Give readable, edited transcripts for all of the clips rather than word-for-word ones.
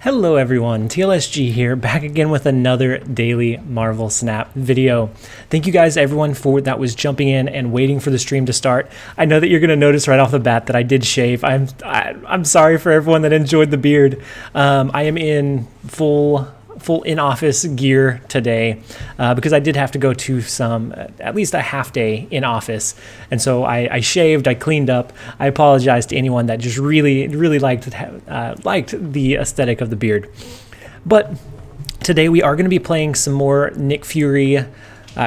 Hello everyone, TLSG here, back again with another daily Marvel Snap video. Thank you guys everyone that was jumping in and waiting for the stream to start. I know that you're going to notice right off the bat that I did shave. I'm sorry for everyone that enjoyed the beard. I am in full in-office gear today because I did have to go to at least a half day in office, and so I shaved, I cleaned up. I apologize to anyone that just really liked the aesthetic of the beard. But today we are going to be playing some more Nick Fury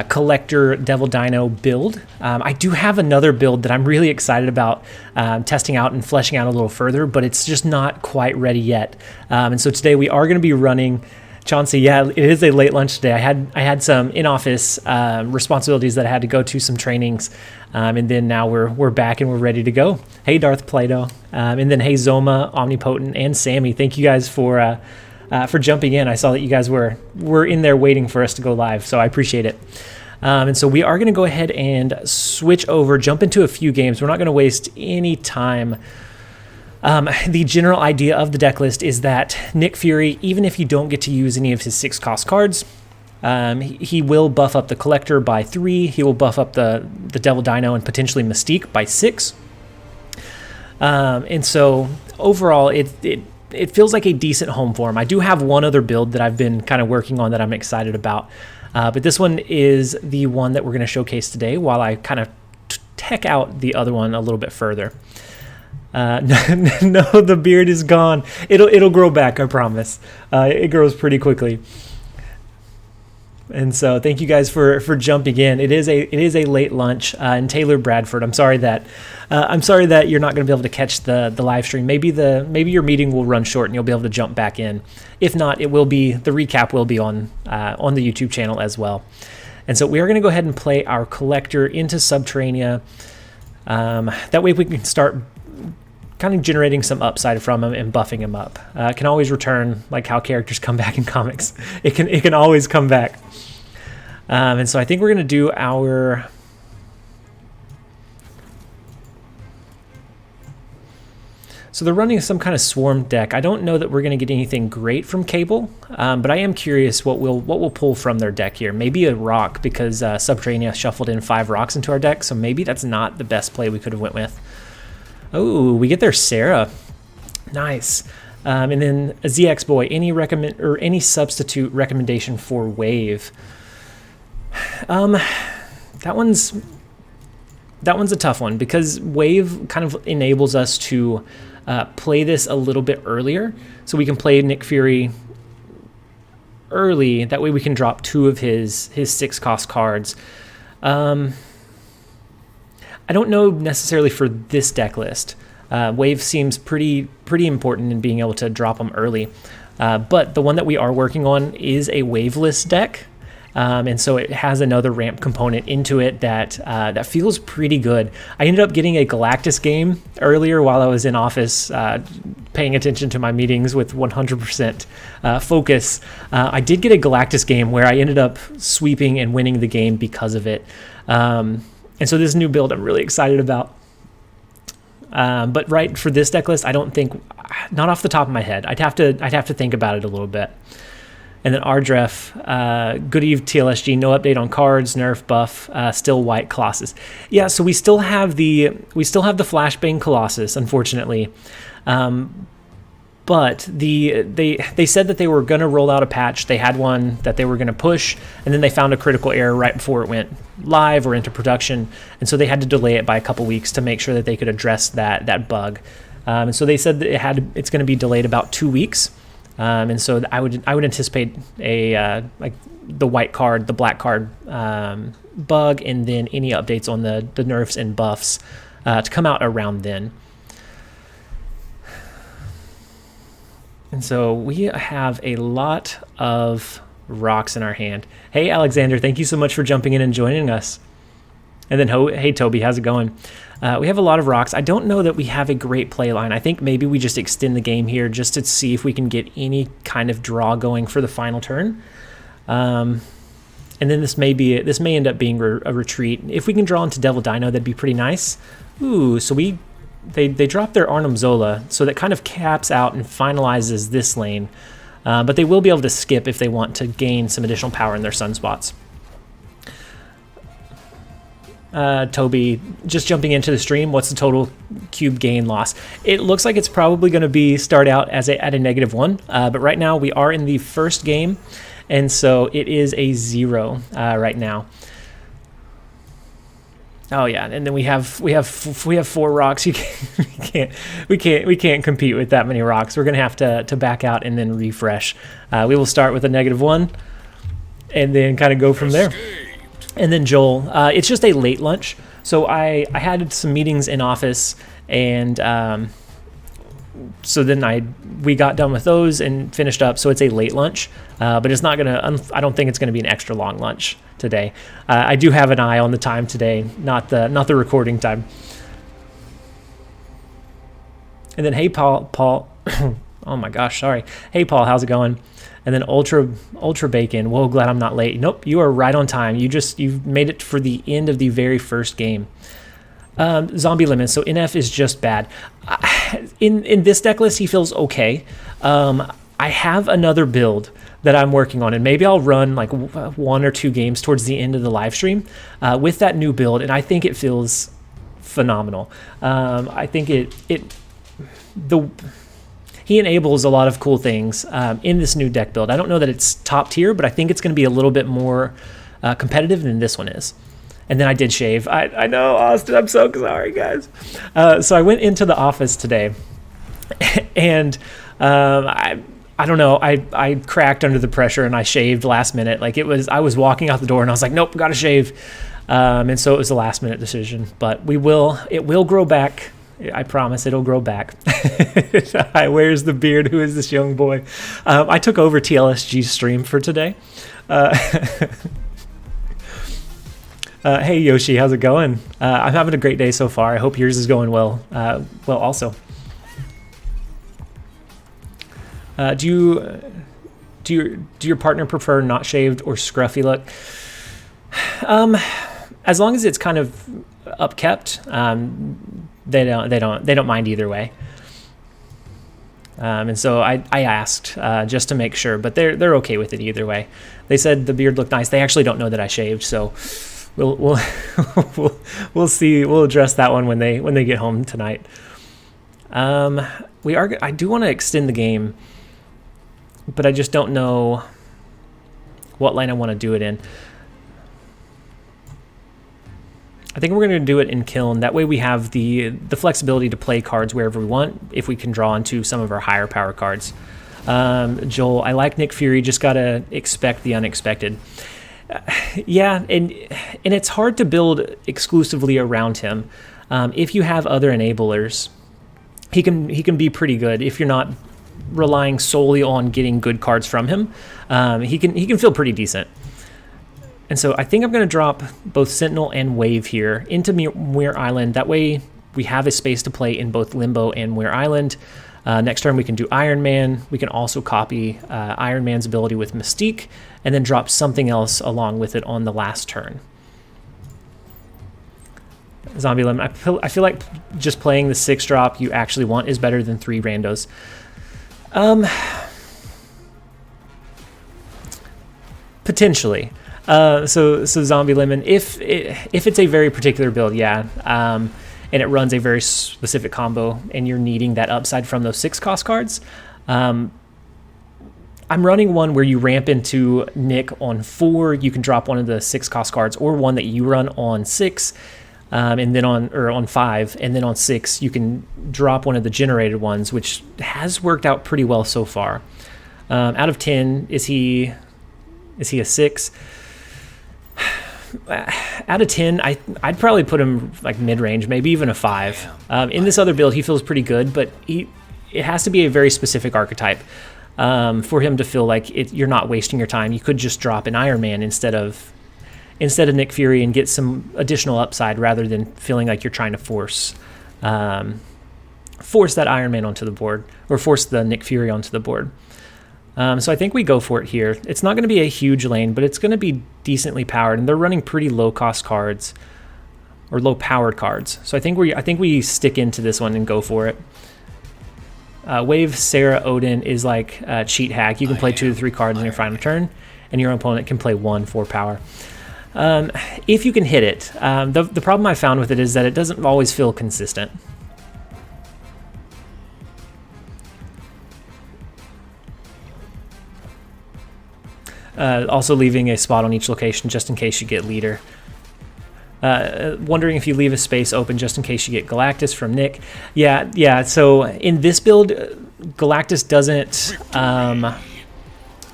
collector Devil Dino build. I do have another build that I'm really excited about testing out and fleshing out a little further, but it's just not quite ready yet. And so today we are going to be running Chauncey. Yeah, it is a late lunch today. I had some in-office responsibilities that I had to go to, some trainings, and then now we're back and we're ready to go. Hey Darth Plato, and then hey Zoma, Omnipotent, and Sammy. Thank you guys for jumping in. I saw that you guys were in there waiting for us to go live, so I appreciate it. And so we are going to go ahead and switch over, jump into a few games. We're not going to waste any time. The general idea of the deck list is that Nick Fury, even if you don't get to use any of his 6-cost cards, he will buff up the Collector by 3. He will buff up the Devil Dino and potentially Mystique by 6. And so overall, it feels like a decent home for him. I do have one other build that I've been kind of working on that I'm excited about, but this one is the one that we're going to showcase today while I kind of tech out the other one a little bit further. No, the beard is gone. It'll grow back, I promise. It grows pretty quickly. And so thank you guys for jumping in. It is a late lunch. And Taylor Bradford, I'm sorry that you're not going to be able to catch the live stream. Maybe your meeting will run short and you'll be able to jump back in. If not, the recap will be on the YouTube channel as well. And so we are going to go ahead and play our collector into Subterranea. That way we can start kind of generating some upside from him and buffing him up. Can always return, like how characters come back in comics. It can always come back. And so I think we're going to do our... So they're running some kind of swarm deck. I don't know that we're going to get anything great from Cable, but I am curious what we'll pull from their deck here. Maybe a rock, because Subterranea shuffled in 5 rocks into our deck, so maybe that's not the best play we could have went with. Oh, we get their Sarah. Nice. And then a ZX Boy, any substitute recommendation for Wave? That one's a tough one, because Wave kind of enables us to play this a little bit earlier, so we can play Nick Fury early. That way we can drop 2 of his 6-cost cards. I don't know necessarily for this deck list. Wave seems pretty important in being able to drop them early. But the one that we are working on is a waveless deck. And so it has another ramp component into it that feels pretty good. I ended up getting a Galactus game earlier while I was in office, paying attention to my meetings with 100% focus. I did get a Galactus game where I ended up sweeping and winning the game because of it. And so this new build I'm really excited about. But right for this deck list, I don't think, not off the top of my head. I'd have to think about it a little bit. And then Ardref, good eve TLSG, no update on cards, nerf buff, still white Colossus. Yeah, so we still have the Flashbang Colossus, unfortunately. But they said that they were going to roll out a patch. They had one that they were going to push, and then they found a critical error right before it went live or into production, and so they had to delay it by a couple weeks to make sure that they could address that bug. And so they said that it's going to be delayed about 2 weeks. And so I would anticipate like the white card, the black card bug, and then any updates on the nerfs and buffs to come out around then. And so we have a lot of rocks in our hand. Hey, Alexander, thank you so much for jumping in and joining us. And then, hey, Toby, how's it going? We have a lot of rocks. I don't know that we have a great play line. I think maybe we just extend the game here just to see if we can get any kind of draw going for the final turn. And then this may end up being a retreat. If we can draw into Devil Dino, that'd be pretty nice. Ooh, so we they drop their Arnim Zola, so that kind of caps out and finalizes this lane. But they will be able to skip if they want to gain some additional power in their sunspots. Toby, just jumping into the stream, what's the total cube gain loss? It looks like it's probably going to be start out as at a -1, but right now we are in the first game, and so it is a 0 right now. Oh yeah, and then we have 4 rocks. We can't compete with that many rocks. We're gonna have to back out and then refresh. We will start with a -1, and then kind of go from there. And then Joel, it's just a late lunch. So I had some meetings in office, and so then we got done with those and finished up. So it's a late lunch, but it's not gonna. I don't think it's gonna be an extra long lunch today. I do have an eye on the time today, not the recording time. And then hey Paul, oh my gosh, sorry. Hey Paul, how's it going? And then Ultra Bacon. Whoa, glad I'm not late. Nope, you are right on time. You've made it for the end of the very first game. Zombie Lemon. So NF is just bad. In this deck list, he feels okay. I have another build that I'm working on, and maybe I'll run like 1 or 2 games towards the end of the live stream with that new build, and I think it feels phenomenal. I think he enables a lot of cool things in this new deck build. I don't know that it's top tier, but I think it's going to be a little bit more competitive than this one is. And then I did shave. I know, Austin, I'm so sorry, guys. So I went into the office today, and I don't know, I cracked under the pressure and I shaved last minute. Like I was walking out the door and I was like, nope, gotta shave. And so it was a last minute decision, but it will grow back. I promise it'll grow back. Where's the beard? Who is this young boy? I took over TLSG's stream for today. Hey Yoshi, how's it going? I'm having a great day so far. I hope yours is going well. Also. Do your partner prefer not shaved or scruffy look? As long as it's kind of upkept, they don't mind either way. And so I asked just to make sure, but they're okay with it either way. They said the beard looked nice. They actually don't know that I shaved, so we'll see. We'll address that one when they get home tonight. I do want to extend the game, but I just don't know what lane I want to do it in. I think we're going to do it in Kiln. That way we have the flexibility to play cards wherever we want if we can draw into some of our higher power cards. Joel, I like Nick Fury, just got to expect the unexpected. Yeah, and it's hard to build exclusively around him. If you have other enablers, he can be pretty good. If you're not relying solely on getting good cards from him, he can feel pretty decent. And so I think I'm going to drop both Sentinel and Wave here into Muir Island. That way we have a space to play in both Limbo and Muir Island. Next turn we can do Iron Man. We can also copy Iron Man's ability with Mystique and then drop something else along with it on the last turn. Zombie Lemon. I feel like just playing the 6-drop you actually want is better than 3 randos. Potentially. So Zombie Lemon, if it's a very particular build, yeah, and it runs a very specific combo and you're needing that upside from those 6-cost cards, I'm running one where you ramp into Nick on 4, you can drop one of the 6-cost cards, or one that you run on 6, and then on 5, and then on 6 you can drop one of the generated ones, which has worked out pretty well so far. Out of 10, is he a 6? Out of 10, I'd probably put him like mid-range, maybe even a 5. In this other build, he feels pretty good, but it has to be a very specific archetype for him to feel like you're not wasting your time. You could just drop an Iron Man instead of Nick Fury and get some additional upside rather than feeling like you're trying to force that Iron Man onto the board, or force the Nick Fury onto the board. So I think we go for it here. It's not going to be a huge lane, but it's going to be decently powered, and they're running pretty low-cost cards. or low powered cards. So I think we stick into this one and go for it. Wave Sarah Odin is like a cheat hack. You can play 2 to 3 cards in your final turn, and your opponent can play 1 for power. If you can hit it. The problem I found with it is that it doesn't always feel consistent. Also leaving a spot on each location just in case you get leader. Wondering if you leave a space open just in case you get Galactus from Nick. Yeah, so in this build, Galactus doesn't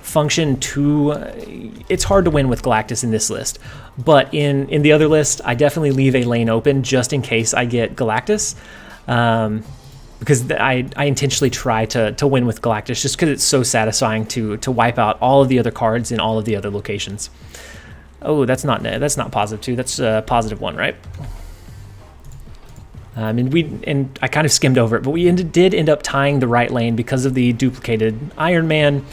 function too... It's hard to win with Galactus in this list. But in the other list, I definitely leave a lane open just in case I get Galactus. Because I intentionally try to win with Galactus just because it's so satisfying to wipe out all of the other cards in all of the other locations. Oh, that's not positive 2. That's positive 1, right? And I kind of skimmed over it, but we did end up tying the right lane because of the duplicated Iron Man.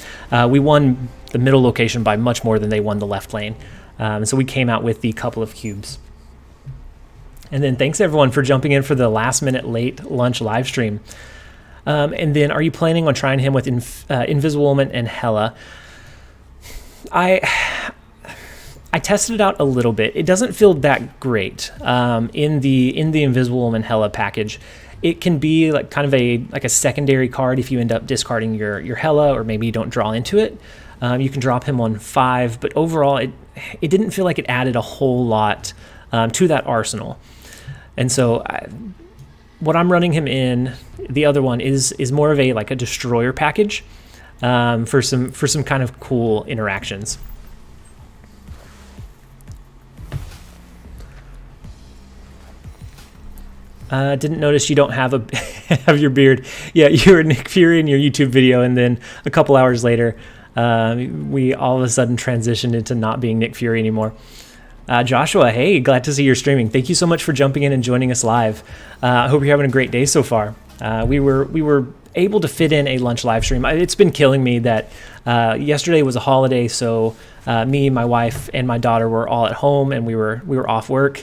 We won the middle location by much more than they won the left lane. So we came out with the couple of cubes. And then thanks everyone for jumping in for the last minute late lunch live stream. And then are you planning on trying him with Invisible Woman and Hela? I tested it out a little bit. It doesn't feel that great in the Invisible Woman Hela package. It can be like kind of a secondary card if you end up discarding your Hela, or maybe you don't draw into it. You can drop him on 5, but overall it didn't feel like it added a whole lot to that arsenal. And so what I'm running him in, the other one is more of a destroyer package for some kind of cool interactions. Didn't notice you don't have have your beard. Yeah, you were Nick Fury in your YouTube video, and then a couple hours later, we all of a sudden transitioned into not being Nick Fury anymore. Joshua, hey, glad to see you're streaming. Thank you so much for jumping in and joining us live. I hope you're having a great day so far. We were able to fit in a lunch live stream. It's been killing me that yesterday was a holiday, so me, my wife, and my daughter were all at home, and we were off work.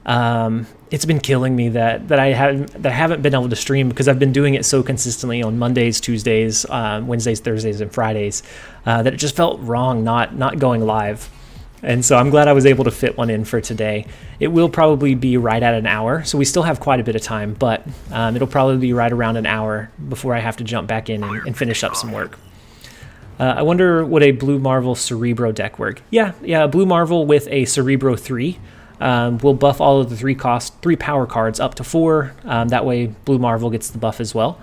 It's been killing me that I haven't been able to stream because I've been doing it so consistently on Mondays, Tuesdays, Wednesdays, Thursdays, and Fridays that it just felt wrong not going live. And so I'm glad I was able to fit one in for today. It will probably be right at an hour, so we still have quite a bit of time, but it'll probably be right around an hour before I have to jump back in and finish up some work. I wonder, would a Blue Marvel Cerebro deck work? Yeah, Blue Marvel with a Cerebro 3 will buff all of the 3 power cards up to 4. That way Blue Marvel gets the buff as well.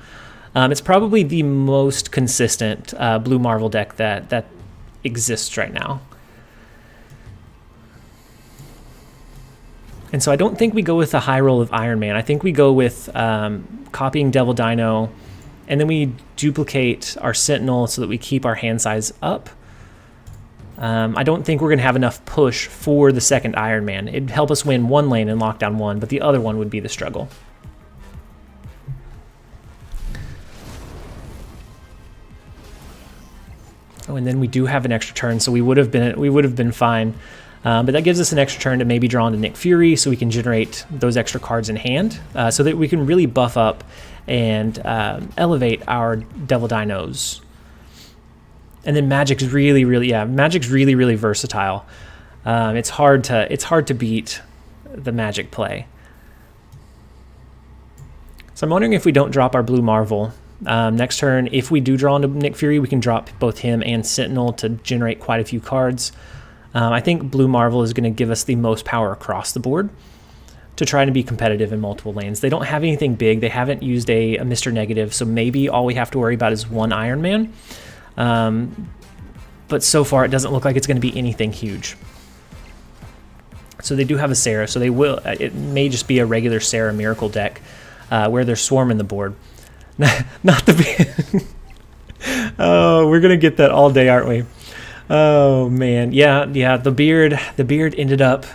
It's probably the most consistent Blue Marvel deck that exists right now. And so I don't think we go with the high roll of Iron Man. I think we go with copying Devil Dino, and then we duplicate our Sentinel so that we keep our hand size up. I don't think we're going to have enough push for the second Iron Man. It'd help us win one lane and lock down one, but the other one would be the struggle. Oh, and then we do have an extra turn, so we would have been fine. But that gives us an extra turn to maybe draw into Nick Fury, so we can generate those extra cards in hand, so that we can really buff up and elevate our Devil Dinos. And then Magic's really versatile. It's hard to beat the Magic play. So I'm wondering if we don't drop our Blue Marvel. Next turn, if we do draw into Nick Fury, we can drop both him and Sentinel to generate quite a few cards. I think Blue Marvel is going to give us the most power across the board to try to be competitive in multiple lanes. They don't have anything big. They haven't used a Mr. Negative, so maybe all we have to worry about is one Iron Man. But so far, it doesn't look like it's going to be anything huge. So they do have a Sarah, so they will. It may just be a regular Sarah Miracle deck where they're swarming the board. Not the. Oh, we're gonna get that all day, aren't we? Oh man, yeah. The beard ended up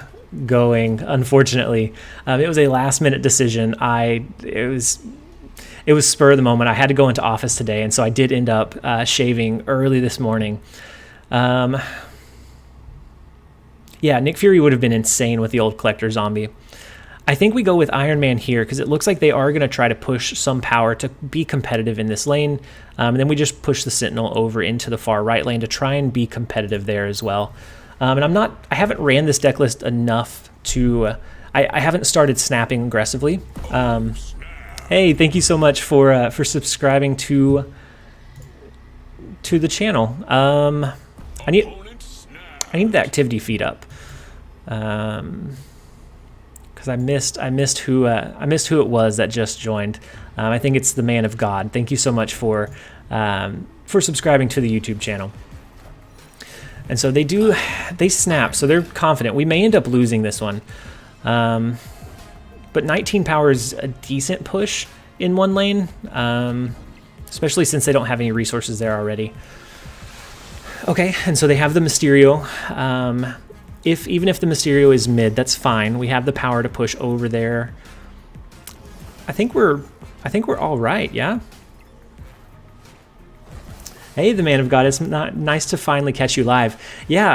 going. Unfortunately, it was a last-minute decision. It was spur of the moment. I had to go into office today, and so I did end up shaving early this morning. Yeah, Nick Fury would have been insane with the old Collector Zombie. I think we go with Iron Man here because it looks like they are going to try to push some power to be competitive in this lane. And then we just push the Sentinel over into the far right lane to try and be competitive there as well. And I haven't ran this deck list enough to, I haven't started snapping aggressively. Hey, thank you so much for subscribing to the channel. I need the activity feed up. Because I missed who it was that just joined. I think it's the Man of God. Thank you so much for subscribing to the YouTube channel. And so they snap, so they're confident. We may end up losing this one. But 19 power is a decent push in one lane, especially since they don't have any resources there already. Okay, and so they have the Mysterio. Even if the Mysterio is mid, that's fine. We have the power to push over there. I think we're all right, yeah? Hey, the Man of God, it's nice to finally catch you live. Yeah,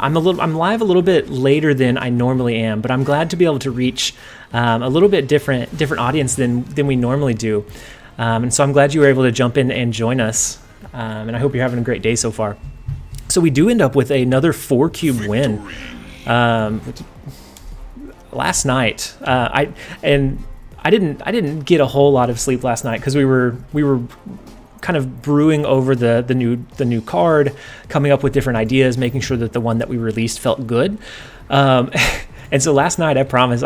I'm live a little bit later than I normally am, but I'm glad to be able to reach a little bit different audience than we normally do. And so I'm glad you were able to jump in and join us. And I hope you're having a great day so far. So we do end up with another 4-cube win. Last night, I didn't get a whole lot of sleep last night because we were kind of brewing over the new card, coming up with different ideas, making sure that the one that we released felt good. And so last night, I promise,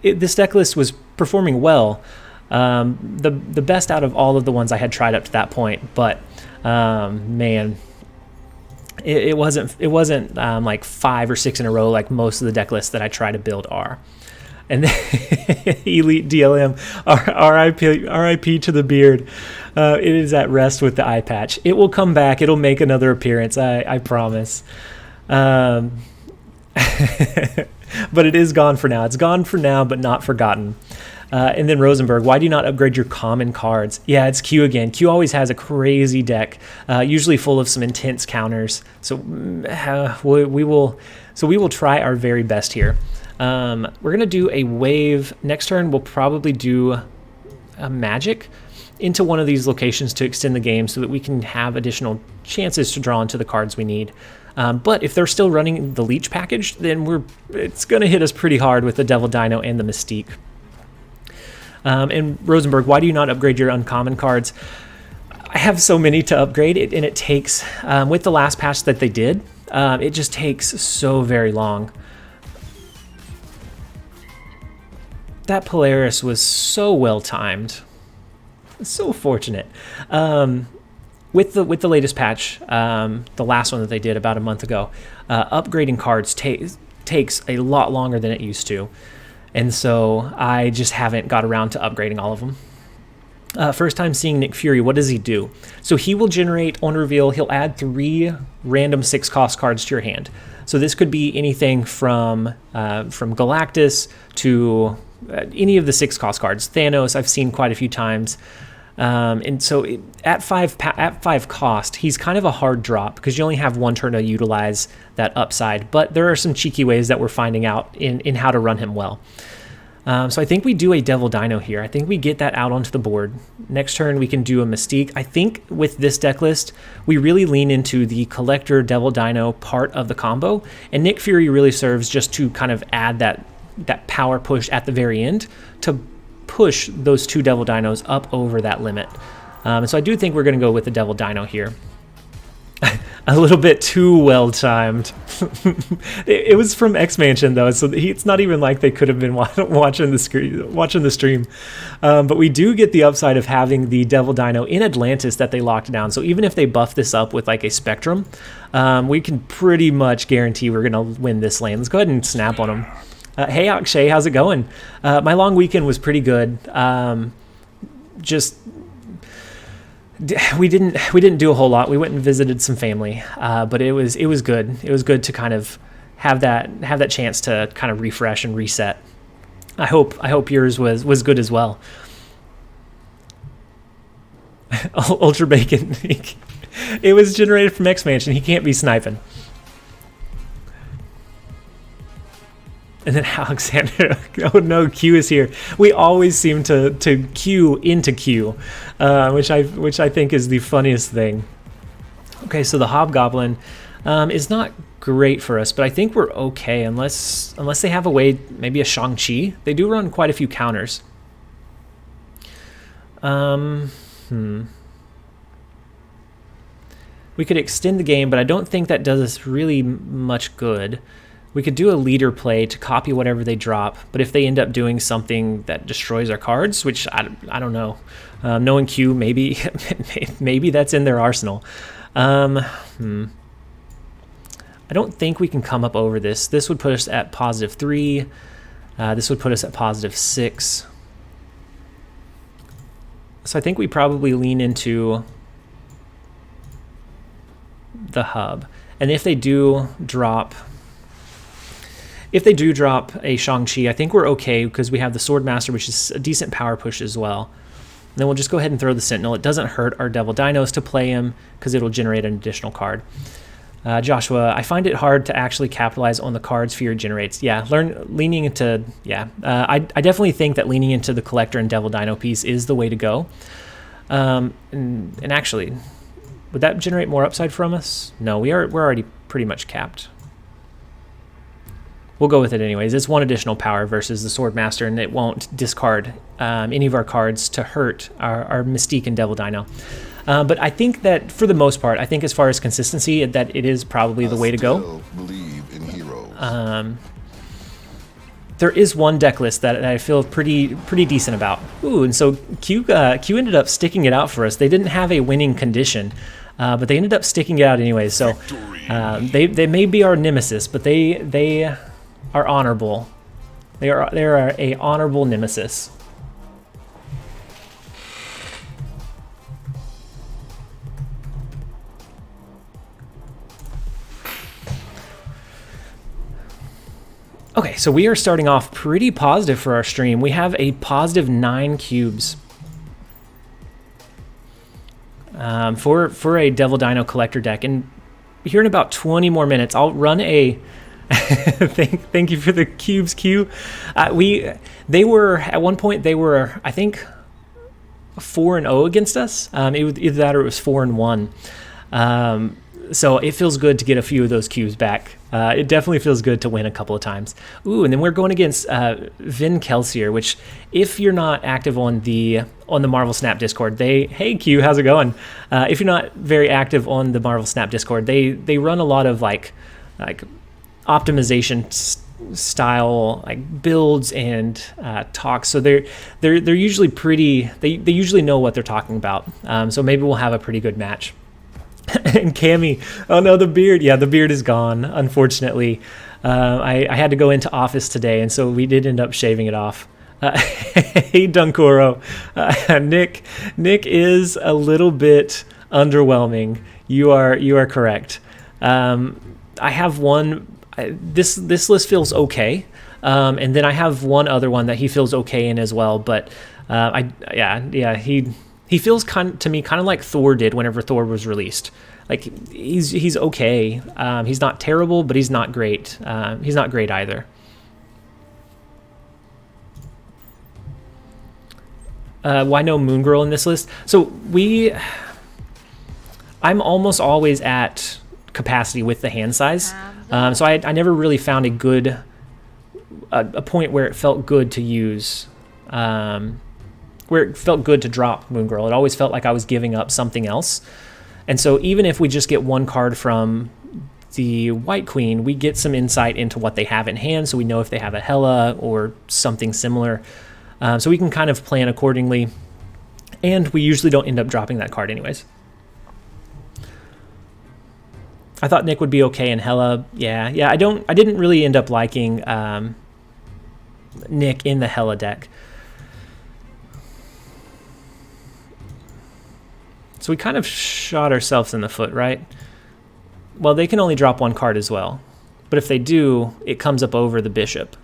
this deck list was performing well, the best out of all of the ones I had tried up to that point. But man, it wasn't like 5 or 6 in a row like most of the deck lists that I try to build are. And then Elite DLM, RIP to the beard. It is at rest with the eye patch. It will come back. It'll make another appearance. I promise. But it is gone for now. It's gone for now, but not forgotten. And then Rosenberg, why do you not upgrade your common cards? Yeah, it's Q again. Q always has a crazy deck, usually full of some intense counters. So we will try our very best here. We're gonna do a wave. Next turn, we'll probably do a magic into one of these locations to extend the game so that we can have additional chances to draw into the cards we need. But if they're still running the Leech package, then it's gonna hit us pretty hard with the Devil Dino and the Mystique. And Rosenberg, why do you not upgrade your uncommon cards? I have so many to upgrade, and it takes, with the last patch that they did, it just takes so very long. That Polaris was so well timed. So fortunate. With the latest patch, the last one that they did about a month ago, upgrading cards takes a lot longer than it used to. And so I just haven't got around to upgrading all of them. First time seeing Nick Fury, what does he do? So he will generate, on reveal, he'll add 3 random 6-cost cards to your hand. So this could be anything from Galactus to any of the 6-cost cards. Thanos, I've seen quite a few times. And so at 5 cost, he's kind of a hard drop because you only have 1 turn to utilize that upside. But there are some cheeky ways that we're finding out in how to run him well. So I think we do a Devil Dino here. I think we get that out onto the board. Next turn, we can do a Mystique. I think with this deck list, we really lean into the Collector Devil Dino part of the combo. And Nick Fury really serves just to kind of add that power push at the very end to push those 2 Devil Dinos up over that limit. So I do think we're going to go with the Devil Dino here. A little bit too well timed. It was from X-Mansion though, so it's not even like they could have been watching the stream. But we do get the upside of having the Devil Dino in Atlantis that they locked down. So even if they buff this up with like a Spectrum, we can pretty much guarantee we're gonna win this lane. Let's go ahead and snap on them. Hey Akshay, how's it going? My long weekend was pretty good. We didn't do a whole lot. We went and visited some family, but it was good. It was good to kind of have that chance to kind of refresh and reset. I hope yours was good as well. Ultra Bacon. It was generated from X-Mansion. He can't be sniping. And then Alexander, oh no, Q is here. We always seem to Q into Q, which I think is the funniest thing. Okay, so the Hobgoblin is not great for us, but I think we're okay unless they have a way, maybe a Shang-Chi. They do run quite a few counters. We could extend the game, but I don't think that does us really much good. We could do a leader play to copy whatever they drop, but if they end up doing something that destroys our cards, which I don't know. Knowing Q, maybe maybe that's in their arsenal. I don't think we can come up over this. This would put us at +3. This would put us at +6. So I think we probably lean into the hub. And if they do drop a Shang-Chi, I think we're okay because we have the Swordmaster, which is a decent power push as well. And then we'll just go ahead and throw the Sentinel. It doesn't hurt our Devil Dinos to play him because it'll generate an additional card. Joshua, I find it hard to actually capitalize on the cards Fear generates. Yeah, leaning into, yeah. I definitely think that leaning into the Collector and Devil Dino piece is the way to go. And actually, would that generate more upside from us? No, we're already pretty much capped. We'll go with it anyways. It's one additional power versus the Swordmaster, and it won't discard any of our cards to hurt our Mystique and Devil Dino. But I think that for the most part, I think as far as consistency, that it is probably the way to go. Believe in heroes. There is one deck list that I feel pretty decent about. Ooh, and so Q ended up sticking it out for us. They didn't have a winning condition, but they ended up sticking it out anyway. So they may be our nemesis, but they are honorable. They are a honorable nemesis. Okay, so we are starting off pretty positive for our stream. We have a +9 cubes for a Devil Dino Collector deck. And here in about 20 more minutes, I'll run a... thank you for the cubes, Q. They were, at one point, they were, I think, 4-0 against us. It was either that or it was 4-1. So it feels good to get a few of those cubes back. It definitely feels good to win a couple of times. Ooh, and then we're going against Vin Kelsier, which if you're not active on the Marvel Snap Discord, hey Q, how's it going? If you're not very active on the Marvel Snap Discord, they run a lot of like optimization style like builds and talks. So they're usually pretty. They usually know what they're talking about. So maybe we'll have a pretty good match. And Cammy, oh no, the beard. Yeah, the beard is gone, unfortunately. I had to go into office today, and so we did end up shaving it off. Hey, Dunkoro. Nick is a little bit underwhelming. You are correct. I have one. This list feels okay. And then I have one other one that he feels okay in as well. But he feels to me kind of like Thor did whenever Thor was released. Like he's okay. He's not terrible, but he's not great. He's not great either. Why no Moon Girl in this list? So I'm almost always at capacity with the hand size. So I never really found a point where it felt good to use. Where it felt good to drop Moon Girl. It always felt like I was giving up something else. And so even if we just get one card from the White Queen, we get some insight into what they have in hand, so we know if they have a Hela or something similar. So we can kind of plan accordingly. And we usually don't end up dropping that card anyways. I thought Nick would be okay in Hela. Yeah, I didn't really end up liking Nick in the Hela deck. So we kind of shot ourselves in the foot, right? Well, they can only drop one card as well. But if they do, it comes up over the bishop.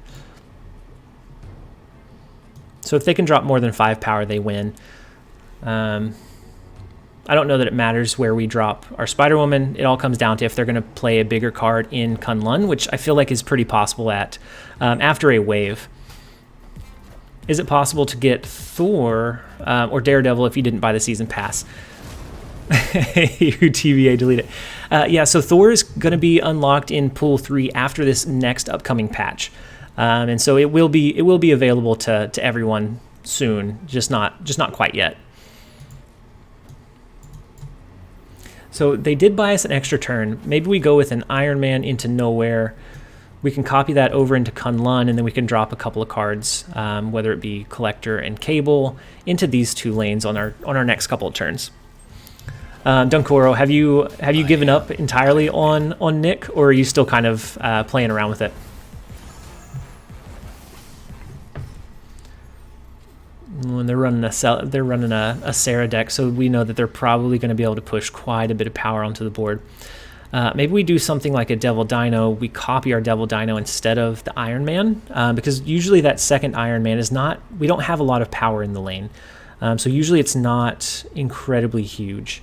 So if they can drop more than 5 power, they win. I don't know that it matters where we drop our Spider-Woman. It all comes down to if they're going to play a bigger card in Kunlun, which I feel like is pretty possible at after a wave. Is it possible to get Thor or Daredevil if you didn't buy the season pass? You TVA delete it. Yeah, so Thor is going to be unlocked in Pool 3 after this next upcoming patch, and so it will be available to everyone soon, just not quite yet. So they did buy us an extra turn. Maybe we go with an Iron Man into Nowhere. We can copy that over into Kunlun, and then we can drop a couple of cards, whether it be Collector and Cable, into these two lanes on our next couple of turns. Dunkoro, have you given up entirely on Nick, or are you still kind of playing around with it? When they're running a Sarah deck, so we know that they're probably going to be able to push quite a bit of power onto the board. Maybe we do something like a Devil Dino. We copy our Devil Dino instead of the Iron Man, because usually that second Iron Man is not. We don't have a lot of power in the lane, so usually it's not incredibly huge.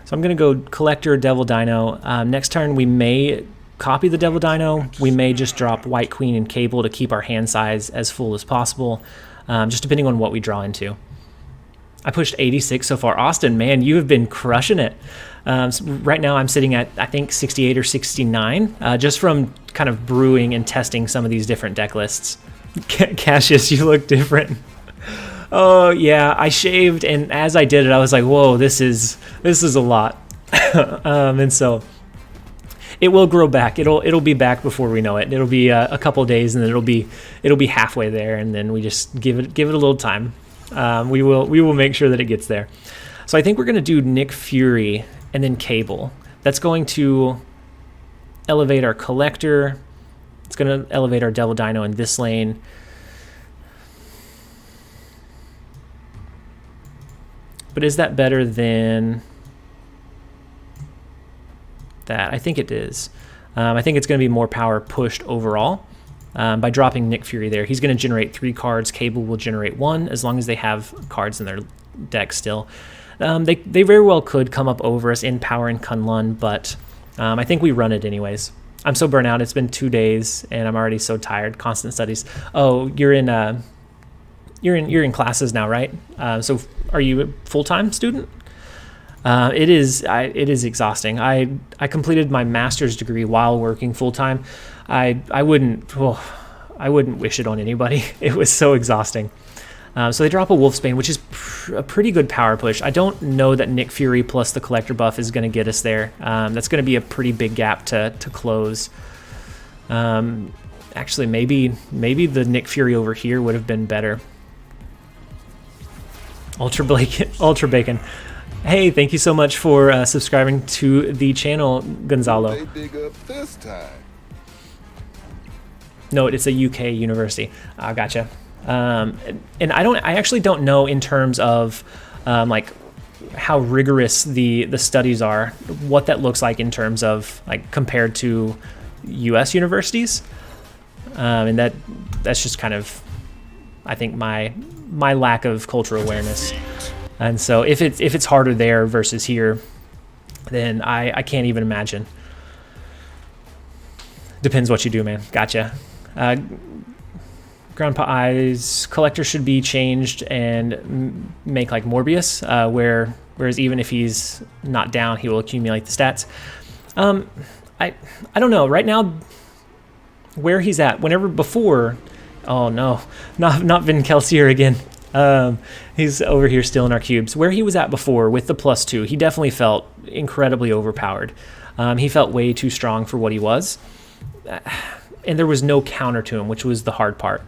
So I'm going to go Collector, Devil Dino. Next turn we may copy the Devil Dino. We may just drop White Queen and Cable to keep our hand size as full as possible, just depending on what we draw into. I pushed 86 so far. Austin, man, you have been crushing it. So right now I'm sitting at, I think, 68 or 69, just from kind of brewing and testing some of these different deck lists. Cassius, you look different. Oh yeah, I shaved, and as I did it, I was like, "Whoa, this is a lot," and so it will grow back. It'll be back before we know it. It'll be a couple of days, and then it'll be halfway there, and then we just give it a little time. We will make sure that it gets there. So I think we're gonna do Nick Fury and then Cable. That's going to elevate our Collector. It's gonna elevate our Devil Dino in this lane. But is that better than that? I think it is. I think it's going to be more power pushed overall by dropping Nick Fury there. He's going to generate 3 cards. Cable will generate 1 as long as they have cards in their deck still. They very well could come up over us in power in Kunlun, but I think we run it anyways. I'm so burnt out. It's been 2 days, and I'm already so tired. Constant studies. Oh, you're in classes now, right? So are you a full-time student? It is exhausting. I completed my master's degree while working full-time. I wouldn't wish it on anybody. It was so exhausting. So they drop a Wolfsbane, which is a pretty good power push. I don't know that Nick Fury plus the Collector buff is going to get us there. That's going to be a pretty big gap to close. Actually, maybe the Nick Fury over here would have been better. Ultra Bacon. Hey, thank you so much for subscribing to the channel, Gonzalo. They dig up this time. No, it's a UK university. Gotcha. And I actually don't know in terms of like how rigorous the studies are, what that looks like in terms of like compared to US universities. And that's just kind of, I think, my lack of cultural awareness. And so if it's harder there versus here, then I can't even imagine. Depends what you do, man. Gotcha. Grandpa Eyes Collector should be changed and make like Morbius, whereas even if he's not down, he will accumulate the stats. I don't know. Right now, where he's at, whenever before, oh no, not Vin Kelsier again. He's over here still in our cubes. Where he was at before with the +2, he definitely felt incredibly overpowered. He felt way too strong for what he was. And there was no counter to him, which was the hard part.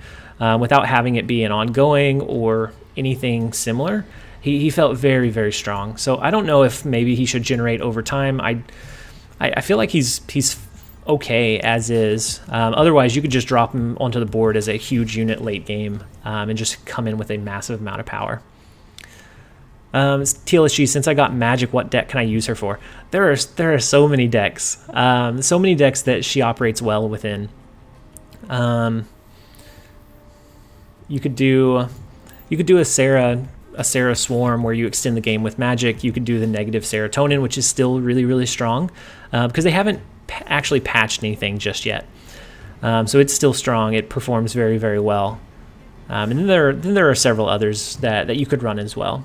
Without having it be an ongoing or anything similar, he felt very, very strong. So I don't know if maybe he should generate over time. I feel like he's okay as is. Otherwise, you could just drop him onto the board as a huge unit late game and just come in with a massive amount of power. TLSG, since I got Magic, what deck can I use her for? There are so many decks. So many decks that she operates well within. You could do a Sarah Swarm where you extend the game with Magic. You could do the negative serotonin, which is still really, really strong because they haven't actually patched anything just yet. So it's still strong. It performs very, very well. And then there are several others that you could run as well.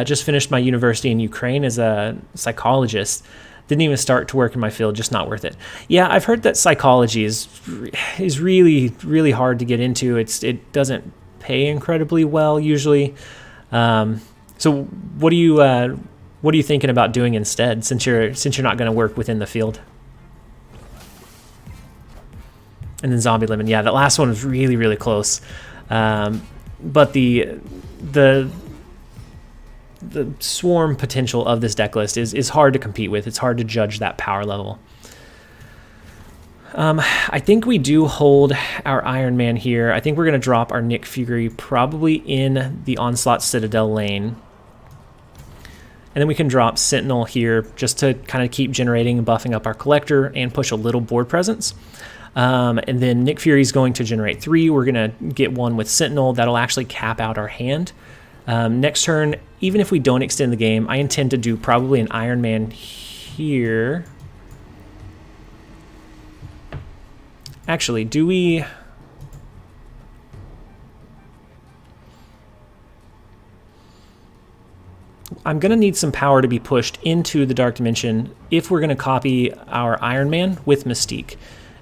Just finished my university in Ukraine as a psychologist. Didn't even start to work in my field, just not worth it. Yeah, I've heard that psychology is really, really hard to get into. It doesn't pay incredibly well usually. So what are you thinking about doing instead, since you're not going to work within the field? And then Zombie Lemon, yeah, that last one was really, really close. But the swarm potential of this deck list is hard to compete with. It's hard to judge that power level. I think we do hold our Iron Man here. I think we're going to drop our Nick Fury probably in the Onslaught Citadel lane. And then we can drop Sentinel here just to kind of keep generating and buffing up our collector and push a little board presence. And then Nick Fury's going to generate 3. We're going to get 1 with Sentinel. That'll actually cap out our hand. Next turn, even if we don't extend the game, I intend to do probably an Iron Man here. Actually, do we... I'm going to need some power to be pushed into the Dark Dimension if we're going to copy our Iron Man with Mystique.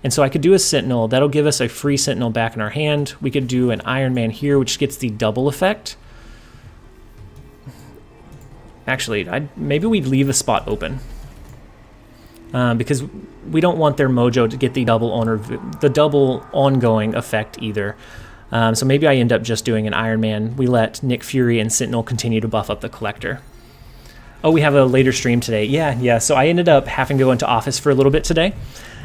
And so I could do a Sentinel. That'll give us a free Sentinel back in our hand. We could do an Iron Man here, which gets the double effect. Actually, maybe we'd leave a spot open because we don't want their mojo to get the double ongoing effect either. So maybe I end up just doing an Iron Man. We let Nick Fury and Sentinel continue to buff up the collector. Oh, we have a later stream today. Yeah. So I ended up having to go into office for a little bit today.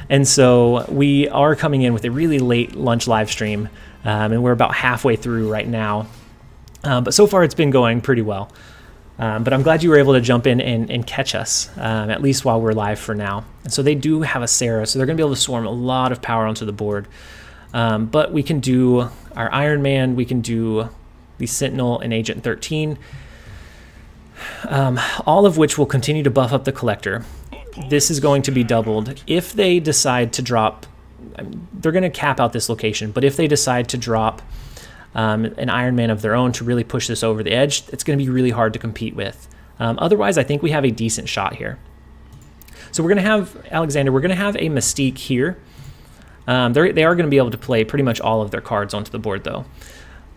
And so we are coming in with a really late lunch live stream. And we're about halfway through right now. But so far it's been going pretty well. But I'm glad you were able to jump in and catch us, at least while we're live for now. And so they do have a Sarah, so they're going to be able to swarm a lot of power onto the board. But we can do our Iron Man, we can do the Sentinel and Agent 13, all of which will continue to buff up the collector. This is going to be doubled. If they decide to drop, they're going to cap out this location, but if they decide to drop an Iron Man of their own to really push this over the edge, it's going to be really hard to compete with. Otherwise, I think we have a decent shot here. So we're going to have, Alexander, we're going to have a Mystique here. They are going to be able to play pretty much all of their cards onto the board, though.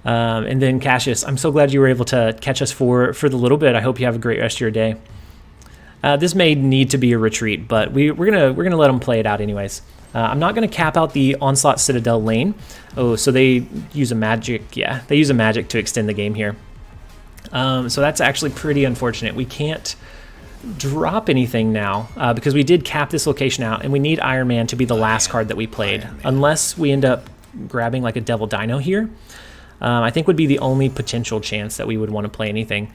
And then Cassius, I'm so glad you were able to catch us for the little bit. I hope you have a great rest of your day. This may need to be a retreat, but we're gonna let them play it out anyways. I'm not going to cap out the Onslaught Citadel lane. Oh, so they use a magic. Yeah, they use a magic to extend the game here. So that's actually pretty unfortunate. We can't drop anything now because we did cap this location out, and we need Iron Man to be the last card that we played. Unless we end up grabbing like a Devil Dino here, I think would be the only potential chance that we would want to play anything.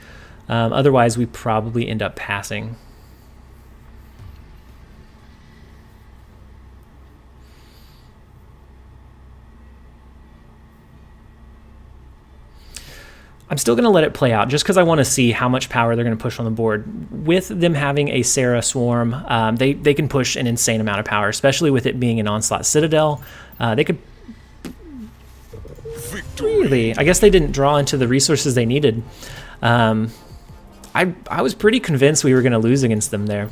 Otherwise, we probably end up passing. I'm still going to let it play out just because I want to see how much power they're going to push on the board. With them having a Sarah Swarm, they can push an insane amount of power, especially with it being an Onslaught Citadel. They could really, I guess they didn't draw into the resources they needed. I was pretty convinced we were going to lose against them there.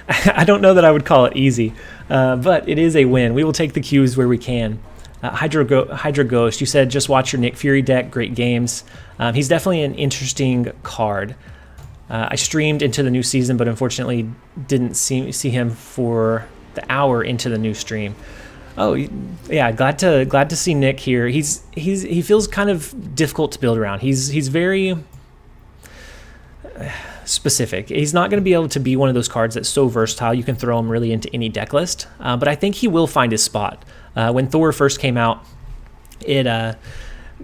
I don't know that I would call it easy, but it is a win. We will take the cues where we can. Hydra Ghost, you said just watch your Nick Fury deck, great games. He's definitely an interesting card. I streamed into the new season, but unfortunately didn't see him for the hour into the new stream. Oh yeah, glad to see Nick here. He feels kind of difficult to build around. He's very specific. He's not going to be able to be one of those cards that's so versatile you can throw him really into any deck list, but I think he will find his spot. When Thor first came out, it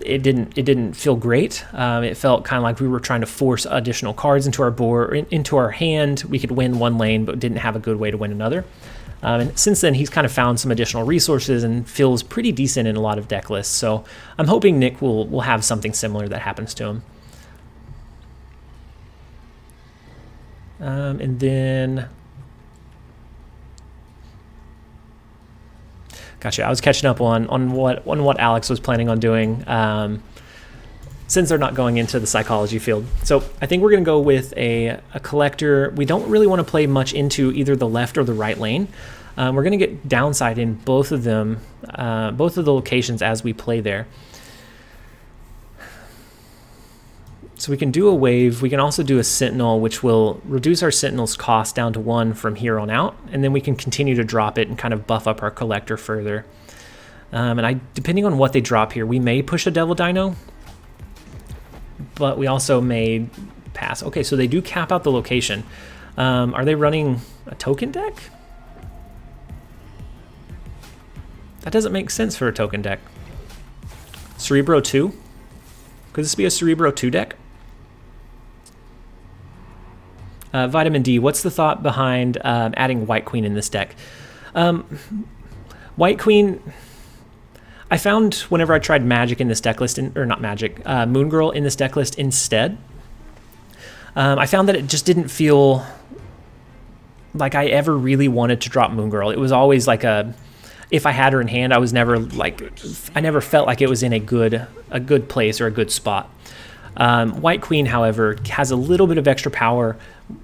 didn't feel great. It felt kind of like we were trying to force additional cards into our board, into our hand. We could win one lane, but didn't have a good way to win another. And since then, he's kind of found some additional resources and feels pretty decent in a lot of deck lists. So I'm hoping Nick will have something similar that happens to him. And then, gotcha. I was catching up on what Alex was planning on doing, since they're not going into the psychology field. So I think we're going to go with a collector. We don't really want to play much into either the left or the right lane. We're going to get downside in both of them, both of the locations as we play there. So we can do a wave. We can also do a sentinel, which will reduce our sentinel's cost down to 1 from here on out, and then we can continue to drop it and kind of buff up our collector further. And depending on what they drop here, we may push a Devil Dino, but we also may pass. Okay, so they do cap out the location. Are they running a token deck? That doesn't make sense for a token deck. Cerebro 2? Could this be a Cerebro 2 deck? Vitamin D, what's the thought behind adding White Queen in this deck? White Queen, I found whenever I tried Magic in this deck list, or not Magic, Moon Girl in this deck list instead, I found that it just didn't feel like I ever really wanted to drop Moon Girl. It was always like if I had her in hand, I never felt like it was in a good place or a good spot. White Queen, however, has a little bit of extra power.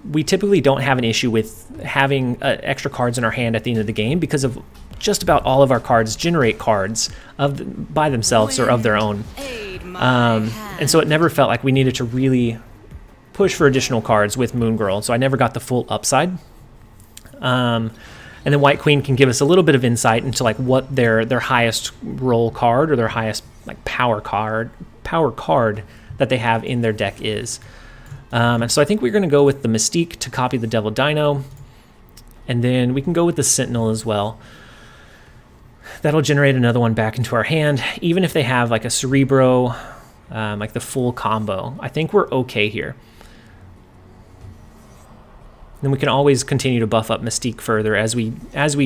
We typically don't have an issue with having extra cards in our hand at the end of the game because of just about all of our cards generate cards by themselves or of their own. And so it never felt like we needed to really push for additional cards with Moon Girl, so I never got the full upside. And then White Queen can give us a little bit of insight into like what their highest roll card or their highest like power card that they have in their deck is. And so I think we're going to go with the Mystique to copy the Devil Dino, and then we can go with the Sentinel as well. That'll generate another one back into our hand, even if they have like a Cerebro, like the full combo. I think we're okay here. Then we can always continue to buff up Mystique further as we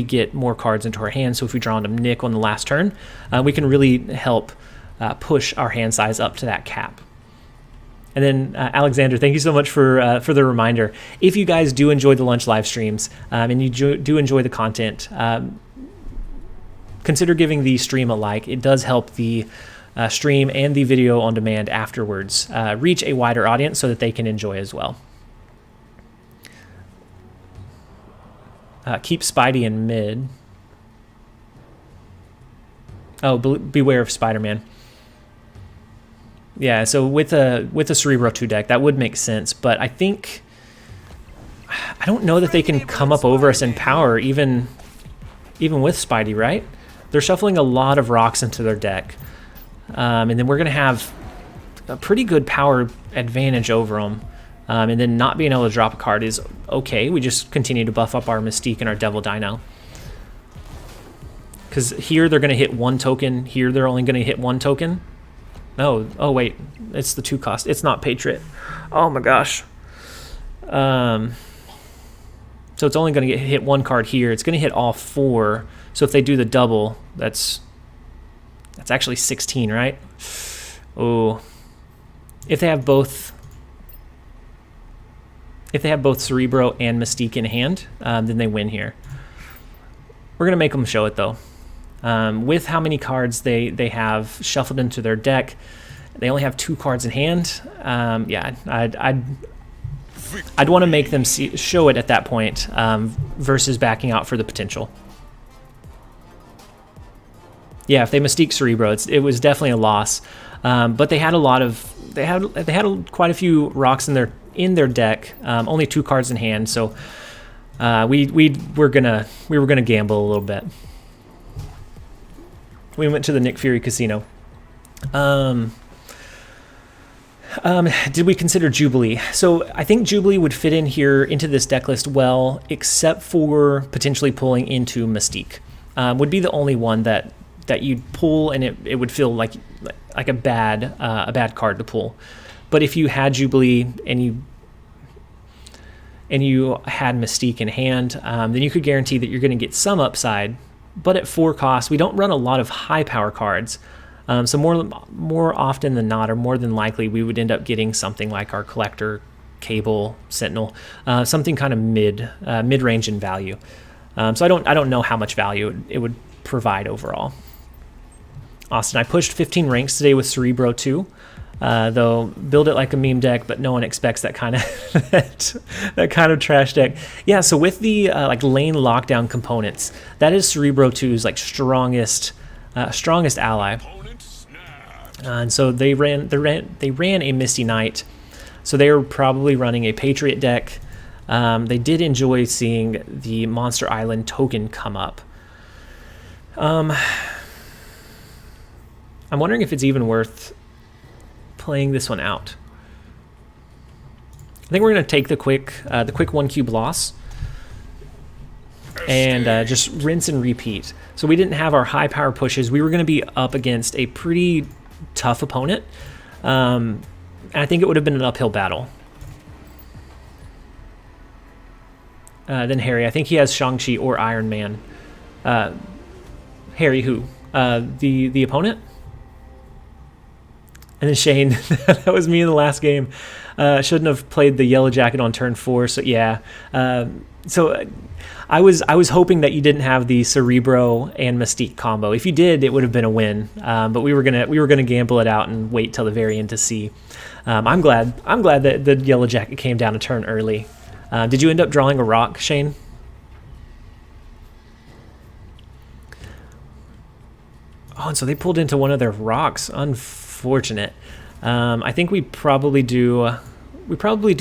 get more cards into our hand. So if we draw into Nick on the last turn, we can really help push our hand size up to that cap. And then Alexander, thank you so much for the reminder. If you guys do enjoy the lunch live streams and you do enjoy the content, consider giving the stream a like. It does help the stream and the video on demand afterwards reach a wider audience so that they can enjoy as well. Keep Spidey in mid. Oh, beware of Spider-Man. Yeah, so with a Cerebro 2 deck, that would make sense, but I don't know that they can come up over us in power even with Spidey, right? They're shuffling a lot of rocks into their deck, and then we're going to have a pretty good power advantage over them. And then not being able to drop a card is okay. We just continue to buff up our Mystique and our Devil Dino. Because here they're going to hit 1 token. Here they're only going to hit 1 token. No. Oh, wait. It's the 2 cost. It's not Patriot. Oh, my gosh. So it's only going to hit 1 card here. It's going to hit all 4. So if they do the double, that's actually 16, right? Oh. If they have both Cerebro and Mystique in hand, then they win here. We're going to make them show it, though. With how many cards they have shuffled into their deck, they only have 2 cards in hand. Yeah, I'd want to make them show it at that point versus backing out for the potential. Yeah, if they Mystique Cerebro, it was definitely a loss. But they had quite a few rocks in their deck, only 2 cards in hand, so we were gonna gamble a little bit. We went to the Nick Fury Casino. Did we consider Jubilee? So I think Jubilee would fit in here into this deck list well, except for potentially pulling into Mystique. Would be the only one that you'd pull, and it would feel like a bad card to pull. But if you had Jubilee and you had Mystique in hand, then you could guarantee that you're going to get some upside. But at 4 costs, we don't run a lot of high power cards. So more often than not, or more than likely, we would end up getting something like our Collector, Cable, Sentinel, something kind of mid-range in value. So I don't know how much value it would provide overall. Austin, I pushed 15 ranks today with Cerebro too. Though build it like a meme deck, but no one expects that kind of that kind of trash deck. Yeah, so with the like lane lockdown components, that is Cerebro 2's like strongest ally. And so they ran a Misty Knight, so they were probably running a Patriot deck. They did enjoy seeing the Monster Island token come up. I'm wondering if it's even worth playing this one out. I think we're going to take the quick 1 cube loss and just rinse and repeat. So we didn't have our high power pushes. We were going to be up against a pretty tough opponent, and I think it would have been an uphill battle. Then Harry, I think he has Shang-Chi or Iron Man. Harry, who? The opponent? And then Shane, that was me in the last game. Shouldn't have played the Yellow Jacket on turn 4. So yeah, I was hoping that you didn't have the Cerebro and Mystique combo. If you did, it would have been a win. But we were gonna gamble it out and wait till the very end to see. I'm glad that the Yellow Jacket came down a turn early. Did you end up drawing a rock, Shane? Oh, and so they pulled into one of their rocks. Unfortunate. I think we probably do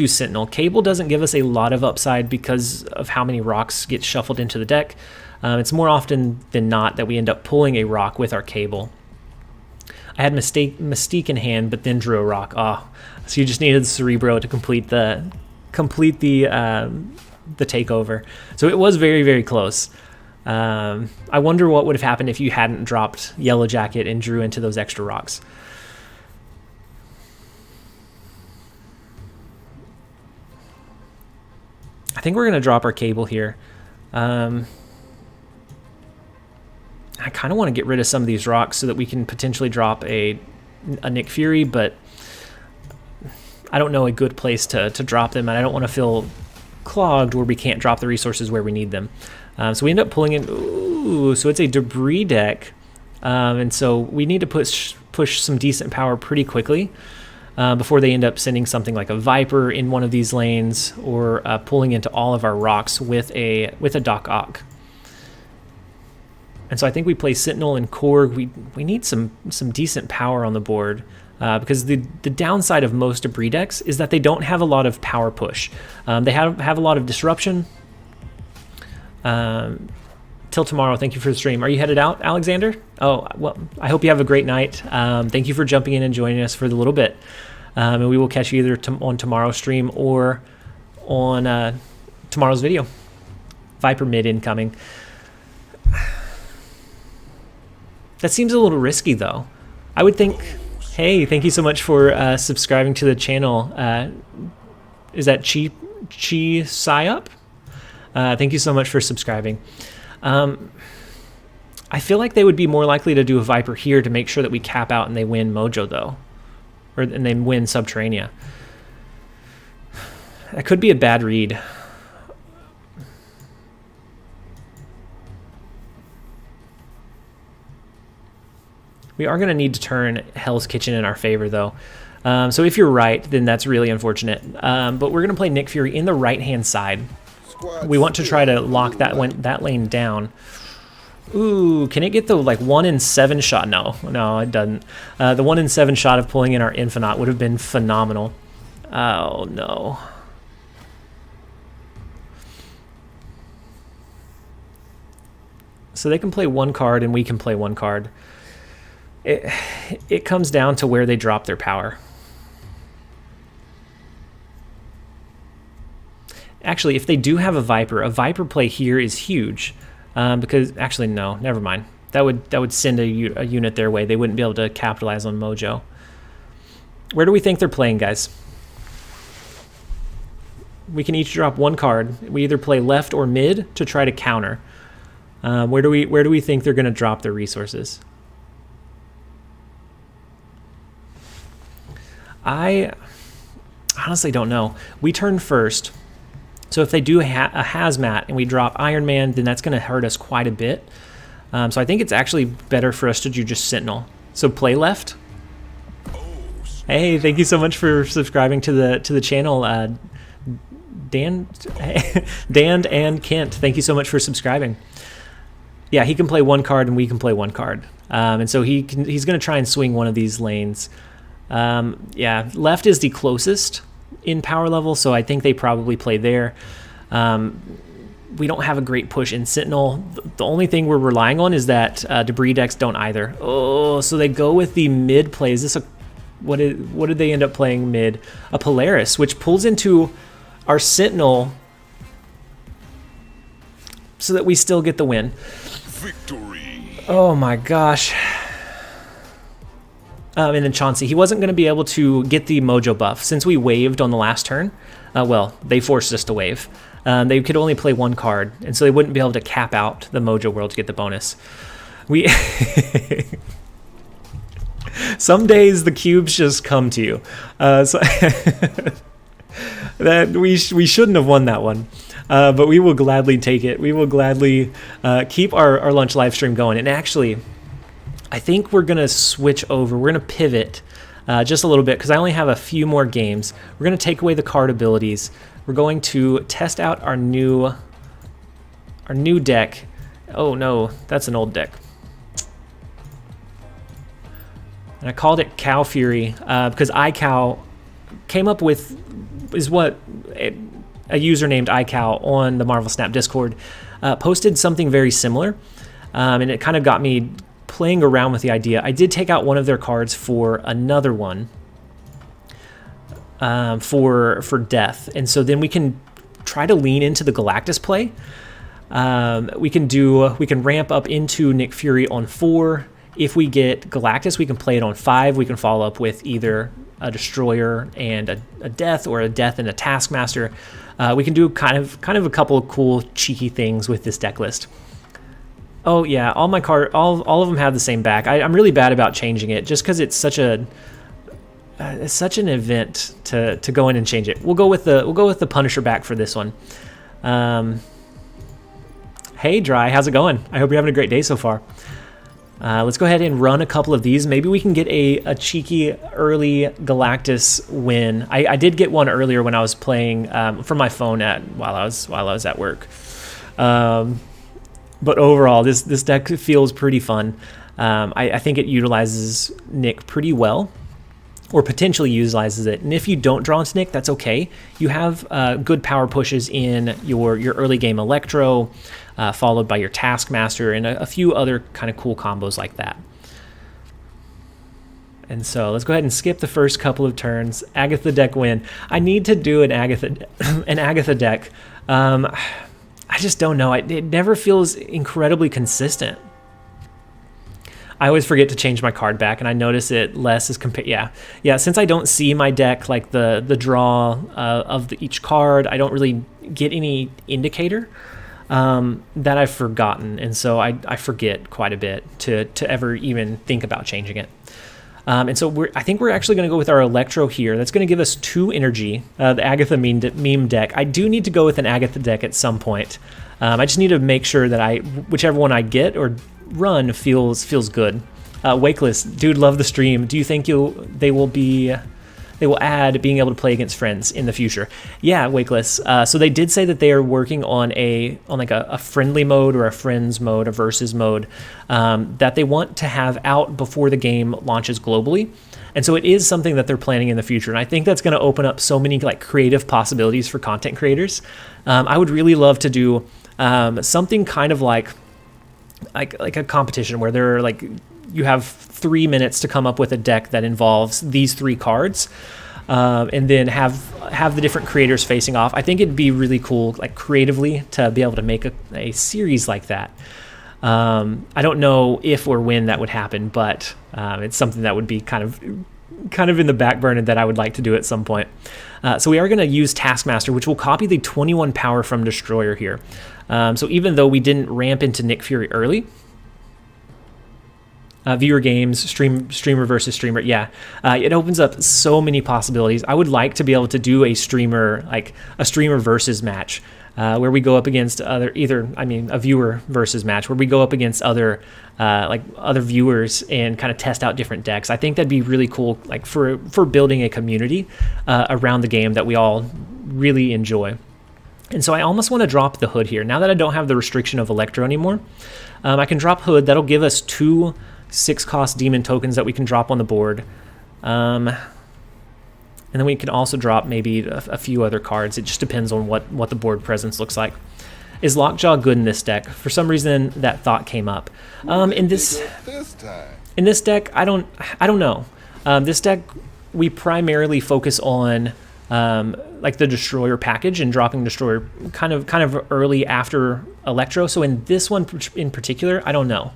Sentinel. Cable doesn't give us a lot of upside because of how many rocks get shuffled into the deck. It's more often than not that we end up pulling a rock with our Cable. I had Mystique in hand, but then drew a rock. Oh, so you just needed the Cerebro to complete the takeover. So it was very, very close. I wonder what would have happened if you hadn't dropped Yellow Jacket and drew into those extra rocks. I think we're going to drop our Cable here. I kind of want to get rid of some of these rocks so that we can potentially drop a Nick Fury, but I don't know a good place to drop them, and I don't want to feel clogged where we can't drop the resources where we need them. So we end up pulling in, ooh, so it's a debris deck, and so we need to push some decent power pretty quickly before they end up sending something like a Viper in one of these lanes, or pulling into all of our rocks with a Doc Ock. And so I think we play Sentinel and Korg. We need some decent power on the board, because the downside of most debris decks is that they don't have a lot of power push. They have a lot of disruption. Till tomorrow. Thank you for the stream. Are you headed out, Alexander? Oh, well, I hope you have a great night. Thank you for jumping in and joining us for the little bit. And we will catch you either on tomorrow's stream or on tomorrow's video. Viper mid incoming. That seems a little risky, though. I would think... Hey, thank you so much for subscribing to the channel. Is that Chi Psyup? Thank you so much for subscribing. I feel like they would be more likely to do a Viper here to make sure that we cap out and they win Mojo, though. And they win Subterranea. That could be a bad read. We are going to need to turn Hell's Kitchen in our favor, though. So if you're right, then that's really unfortunate. But we're going to play Nick Fury in the right-hand side. We want to try to lock that lane down. Ooh, can it get the 1 in 7 shot? No, it doesn't. The 1 in 7 shot of pulling in our Infinite would have been phenomenal. Oh, no. So they can play 1 card and we can play 1 card. It comes down to where they drop their power. Actually, if they do have a Viper play here is huge. Because, actually, no, never mind. That would send a unit their way. They wouldn't be able to capitalize on Mojo. Where do we think they're playing, guys? We can each drop one card. We either play left or mid to try to counter. Where do we think they're going to drop their resources? I honestly don't know. We turn first. So if they do a hazmat and we drop Iron Man, then that's going to hurt us quite a bit. So I think it's actually better for us to do just Sentinel. So play left. Hey, thank you so much for subscribing to the channel, Dan and Kent. Thank you so much for subscribing. Yeah, he can play one card and we can play one card, and so he's going to try and swing one of these lanes. Yeah, left is the closest in power level, so I think they probably play there. We don't have a great push in Sentinel. The only thing we're relying on is that debris decks don't either. Oh, so they go with the mid play. Is this a what did they end up playing mid? A Polaris, which pulls into our Sentinel so that we still get the win. Victory. Oh my gosh. And then Chauncey, he wasn't going to be able to get the Mojo buff since we waived on the last turn. Well, they forced us to waive. They could only play one card, and so they wouldn't be able to cap out the Mojo World to get the bonus. We some days the cubes just come to you. So that we shouldn't have won that one, but we will gladly take it. We will gladly keep our lunch live stream going. And actually, I think we're gonna switch over. We're gonna pivot just a little bit because I only have a few more games. We're gonna take away the card abilities. We're going to test out our new deck. Oh no, that's an old deck. And I called it Cow Fury because iCow came up with a user named iCow on the Marvel Snap Discord posted something very similar, and it kind of got me playing around with the idea. I did take out one of their cards for another one for death, and so then we can try to lean into the Galactus play. We can ramp up into Nick Fury on 4. If we get Galactus, we can play it on 5. We can follow up with either a Destroyer and a Death, or a Death and a Taskmaster. We can do kind of a couple of cool cheeky things with this deck list. Oh yeah, all of them have the same back. I'm really bad about changing it just because it's such an event to go in and change it. We'll go with the Punisher back for this one. Hey Dry, how's it going? I hope you're having a great day so far. Let's go ahead and run a couple of these. Maybe we can get a cheeky early Galactus win. I did get one earlier when I was playing from my phone while I was at work. But overall, this deck feels pretty fun. I think it utilizes Nick pretty well, or potentially utilizes it. And if you don't draw into Nick, that's okay. You have good power pushes in your early game Electro, followed by your Taskmaster, and a few other kind of cool combos like that. And so let's go ahead and skip the first couple of turns. Agatha deck win. I need to do an Agatha deck. I just don't know. It never feels incredibly consistent. I always forget to change my card back, and I notice it less as compared. Yeah. Since I don't see my deck, like the draw of each card, I don't really get any indicator that I've forgotten, and so I forget quite a bit to ever even think about changing it. And so I think we're actually going to go with our Electro here. That's going to give us 2 energy, the Agatha meme deck. I do need to go with an Agatha deck at some point. I just need to make sure that whichever one I get or run feels good. Wakeless, dude, love the stream. Do you think they will add being able to play against friends in the future? Yeah, Wakeless. So they did say that they are working on a friendly mode or a friends mode, a versus mode, that they want to have out before the game launches globally. And so it is something that they're planning in the future. And I think that's going to open up so many creative possibilities for content creators. I would really love to do something kind of like a competition where you have 3 minutes to come up with a deck that involves these 3 cards. and then have the different creators facing off. I think it'd be really cool, like creatively, to be able to make a series like that. I don't know if or when that would happen, but it's something that would be kind of in the back burner that I would like to do at some point. So we are going to use Taskmaster, which will copy the 21 power from Destroyer here. So even though we didn't ramp into Nick Fury early, viewer games, streamer versus streamer, yeah, it opens up so many possibilities. I would like to be able to do a streamer versus match, where we go up against a viewer versus match where we go up against other viewers and kind of test out different decks. I think that'd be really cool, like for building a community around the game that we all really enjoy. And so I almost want to drop the Hood here. Now that I don't have the restriction of Electro anymore, I can drop Hood. That'll give us 2 6-cost demon tokens that we can drop on the board. And then we can also drop maybe a few other cards. It just depends on what the board presence looks like. Is Lockjaw good in this deck? For some reason, that thought came up. In this deck, I don't know. This deck, we primarily focus on like the Destroyer package and dropping Destroyer kind of early after Electro. So in this one in particular, I don't know.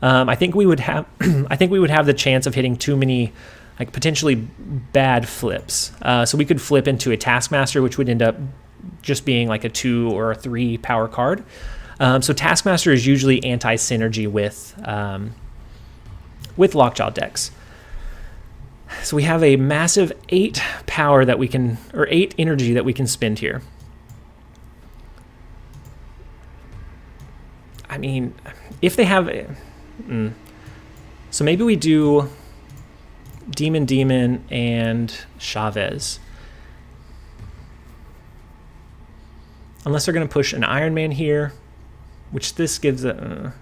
I think we would have the chance of hitting too many like potentially bad flips. So we could flip into a Taskmaster, which would end up just being like a 2 or a 3 power card. So Taskmaster is usually anti-synergy with Lockjaw decks. So we have a massive 8 power that we can, or 8 energy that we can spend here. I mean, if they have, so maybe we do Demon and Chavez. Unless they're going to push an Iron Man here, which this gives a...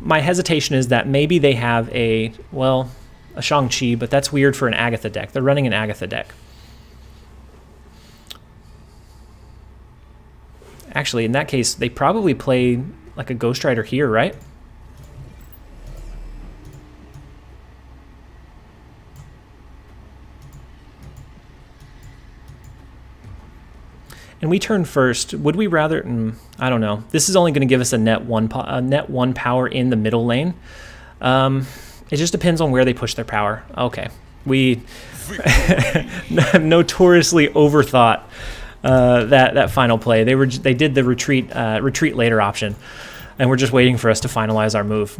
my hesitation is that maybe they have a Shang-Chi, but that's weird for an Agatha deck. They're running an Agatha deck. Actually, in that case, they probably play like a Ghost Rider here, right? And we turn first. Would we rather? I don't know. This is only going to give us a net one power in the middle lane. It just depends on where they push their power. Okay, we notoriously overthought that final play. They did the retreat later option, and we're just waiting for us to finalize our move.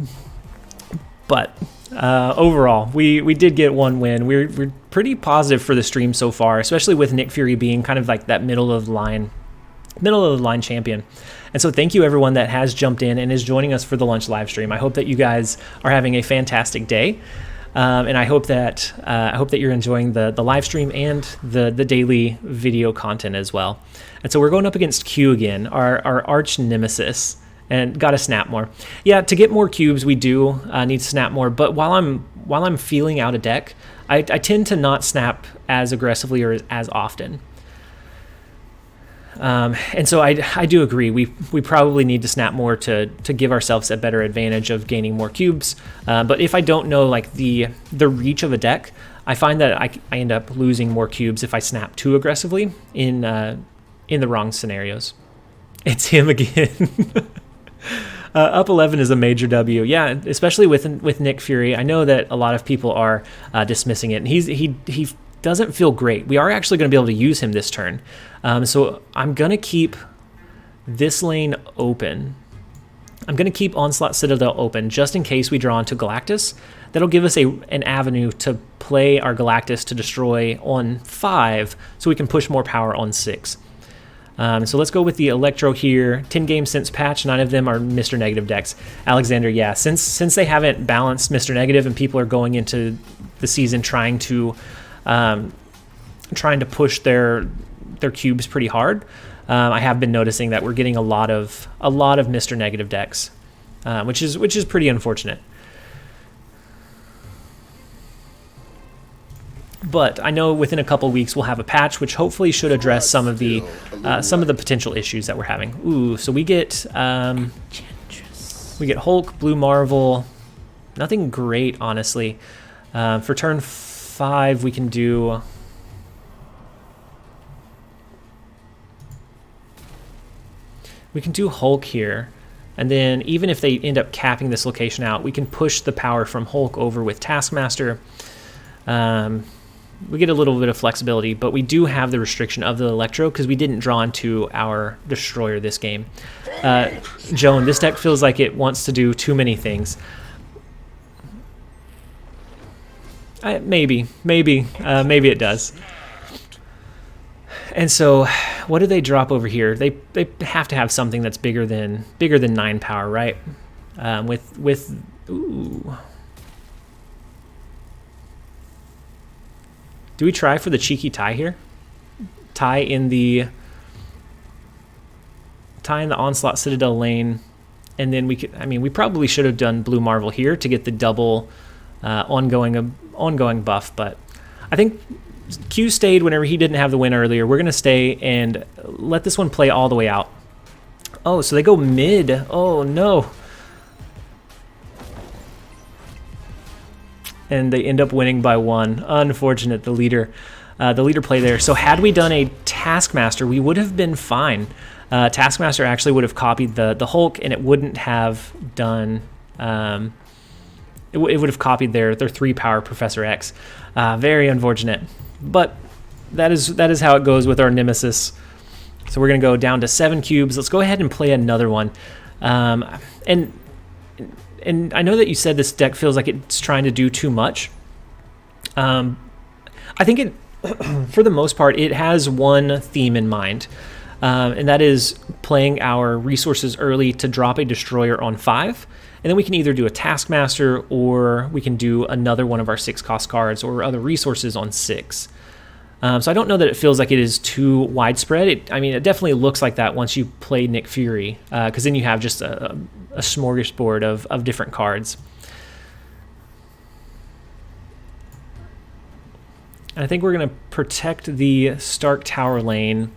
But overall, we did get one win. We're pretty positive for the stream so far, especially with Nick Fury being kind of like that middle of the line champion. And so thank you everyone that has jumped in and is joining us for the lunch live stream. I hope that you guys are having a fantastic day, and I hope that you're enjoying the live stream and the daily video content as well. And so we're going up against Q again, our arch nemesis. And got to snap more. Yeah, to get more cubes, we do need to snap more. But while I'm feeling out a deck, I tend to not snap as aggressively or as often. And so I do agree. We probably need to snap more to give ourselves a better advantage of gaining more cubes. But if I don't know like the reach of a deck, I find that I end up losing more cubes if I snap too aggressively in the wrong scenarios. It's him again. Up 11 is a major W. Yeah, especially with Nick Fury. I know that a lot of people are dismissing it, and he doesn't feel great. We are actually going to be able to use him this turn. So I'm going to keep this lane open. I'm going to keep Onslaught Citadel open just in case we draw into Galactus. That'll give us an avenue to play our Galactus to destroy on 5 so we can push more power on 6. So let's go with the Electro here. 10 games since patch, 9 of them are Mr. Negative decks. Alexander, yeah, since they haven't balanced Mr. Negative and people are going into the season trying to push their cubes pretty hard, I have been noticing that we're getting a lot of Mr. Negative decks, which is pretty unfortunate. But I know within a couple weeks we'll have a patch which hopefully should address some of the potential issues that we're having. Ooh, so we get Hulk, Blue Marvel, nothing great honestly. For turn 5, we can do... We can do Hulk here, and then even if they end up capping this location out, we can push the power from Hulk over with Taskmaster. We get a little bit of flexibility, but we do have the restriction of the Electro because we didn't draw into our Destroyer this game. Joan, this deck feels like it wants to do too many things. Maybe it does. And so, what do they drop over here? They have to have something that's bigger than 9 power, right? Ooh. Do we try for the cheeky tie here? Tie in the Onslaught Citadel lane, and then we could. I mean, we probably should have done Blue Marvel here to get the double ongoing buff, but I think Q stayed whenever he didn't have the win earlier. We're going to stay and let this one play all the way out. Oh, so they go mid. Oh, no. And they end up winning by 1. Unfortunate, the leader play there. So had we done a Taskmaster, we would have been fine. Taskmaster actually would have copied the Hulk, and it wouldn't have done... It would have copied their 3-power Professor X. Very unfortunate. But that is how it goes with our Nemesis. So we're going to go down to 7 cubes. Let's go ahead and play another one. And I know that you said this deck feels like it's trying to do too much. I think it, for the most part, it has one theme in mind. And that is playing our resources early to drop a Destroyer on 5. And then we can either do a Taskmaster or we can do another one of our 6-cost cards or other resources on 6. So I don't know that it feels like it is too widespread. I mean, it definitely looks like that once you play Nick Fury, because then you have just a smorgasbord of different cards. And I think we're going to protect the Stark Tower lane.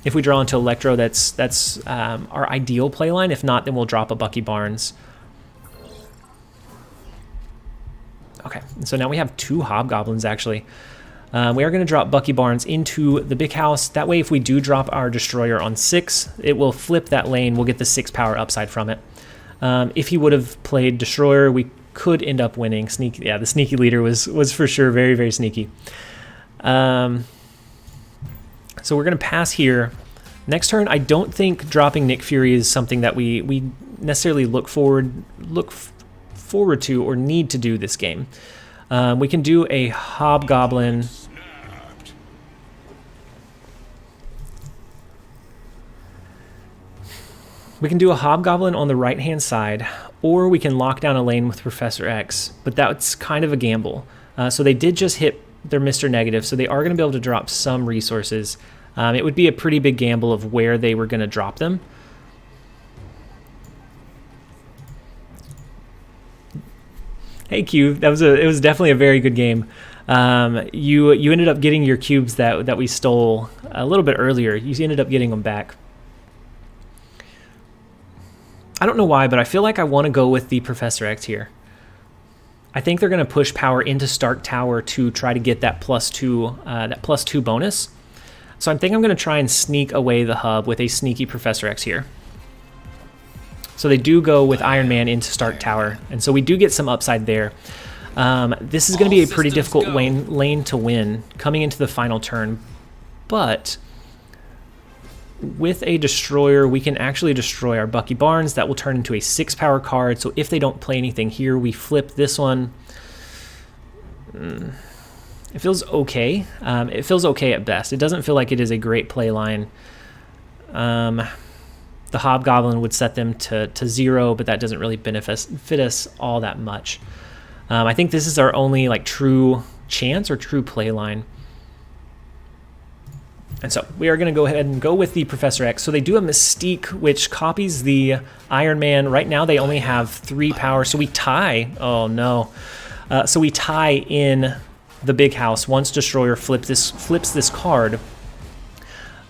If we draw into Electro, that's our ideal play line. If not, then we'll drop a Bucky Barnes. Okay, so now we have 2 Hobgoblins, actually. We are going to drop Bucky Barnes into the big house. That way, if we do drop our Destroyer on 6, it will flip that lane. We'll get the 6-power upside from it. If he would have played Destroyer, we could end up winning. Yeah, the sneaky leader was for sure very, very sneaky. So we're going to pass here. Next turn, I don't think dropping Nick Fury is something that we necessarily look forward to or need to do this game. We can do a Hobgoblin. We can do a Hobgoblin on the right-hand side, or we can lock down a lane with Professor X, but that's kind of a gamble. So they did just hit their Mr. Negative, so they are going to be able to drop some resources. It would be a pretty big gamble of where they were going to drop them. Hey Q, it was definitely a very good game. You ended up getting your cubes that we stole a little bit earlier. You ended up getting them back. I don't know why, but I feel like I want to go with the Professor X here. I think they're going to push power into Stark Tower to try to get that +2 bonus. So I think I'm going to try and sneak away the hub with a sneaky Professor X here. So they do go with Iron Man into Stark Tower, and so we do get some upside there. This is going to be a pretty difficult lane to win coming into the final turn, but with a Destroyer, we can actually destroy our Bucky Barnes. That will turn into a 6-power card, so if they don't play anything here, we flip this one. It feels okay. It feels okay at best. It doesn't feel like it is a great play line. The Hobgoblin would set them to 0, but that doesn't really fit us all that much. I think this is our only true chance or true play line. And so we are going to go ahead and go with the Professor X. So they do a Mystique, which copies the Iron Man. Right now they only have 3 power, so we tie. Oh no. So we tie in the big house once Destroyer flips this card.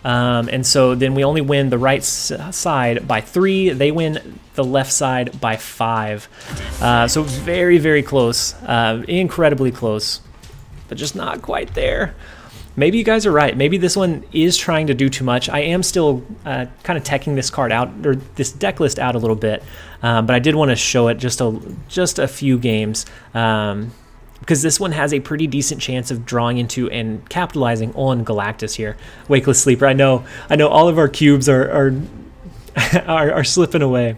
And so then we only win the right side by 3. They win the left side by 5. So very, very close, incredibly close, but just not quite there. Maybe you guys are right. Maybe this one is trying to do too much. I am still kind of teching this card out, or this deck list out a little bit, but I did want to show it just a few games, because this one has a pretty decent chance of drawing into and capitalizing on Galactus here. Wakeless Sleeper. I know all of our cubes are slipping away.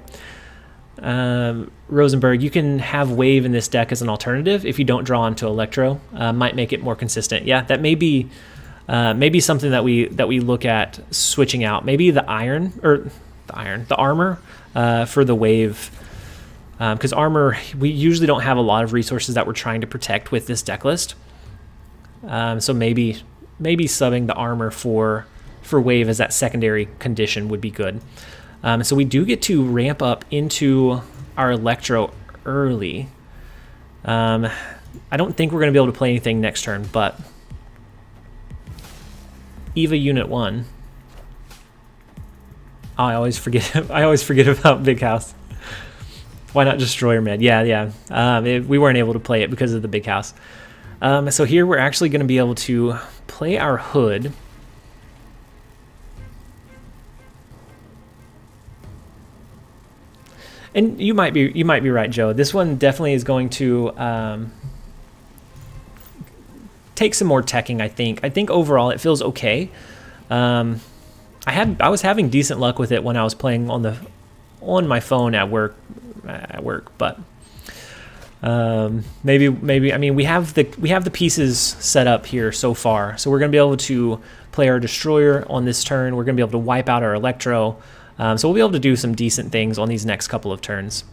Rosenberg, you can have Wave in this deck as an alternative if you don't draw onto Electro. Might make it more consistent. Yeah, that may be something that we look at switching out. Maybe the armor for the Wave, because armor, we usually don't have a lot of resources that we're trying to protect with this deck list. So maybe subbing the armor for Wave as that secondary condition would be good. So we do get to ramp up into our Electro early. I don't think we're going to be able to play anything next turn, but Eva Unit 1. Oh, I always forget about Big House. Why not Destroyer Med? Yeah. We weren't able to play it because of the Big House. So here we're actually going to be able to play our Hood. And you might be right, Joe. This one definitely is going to take some more teching, I think. I think overall it feels okay. I was having decent luck with it when I was playing on my phone at work, but maybe I mean we have the pieces set up here so far. So we're going to be able to play our Destroyer on this turn. We're going to be able to wipe out our Electro. So we'll be able to do some decent things on these next couple of turns.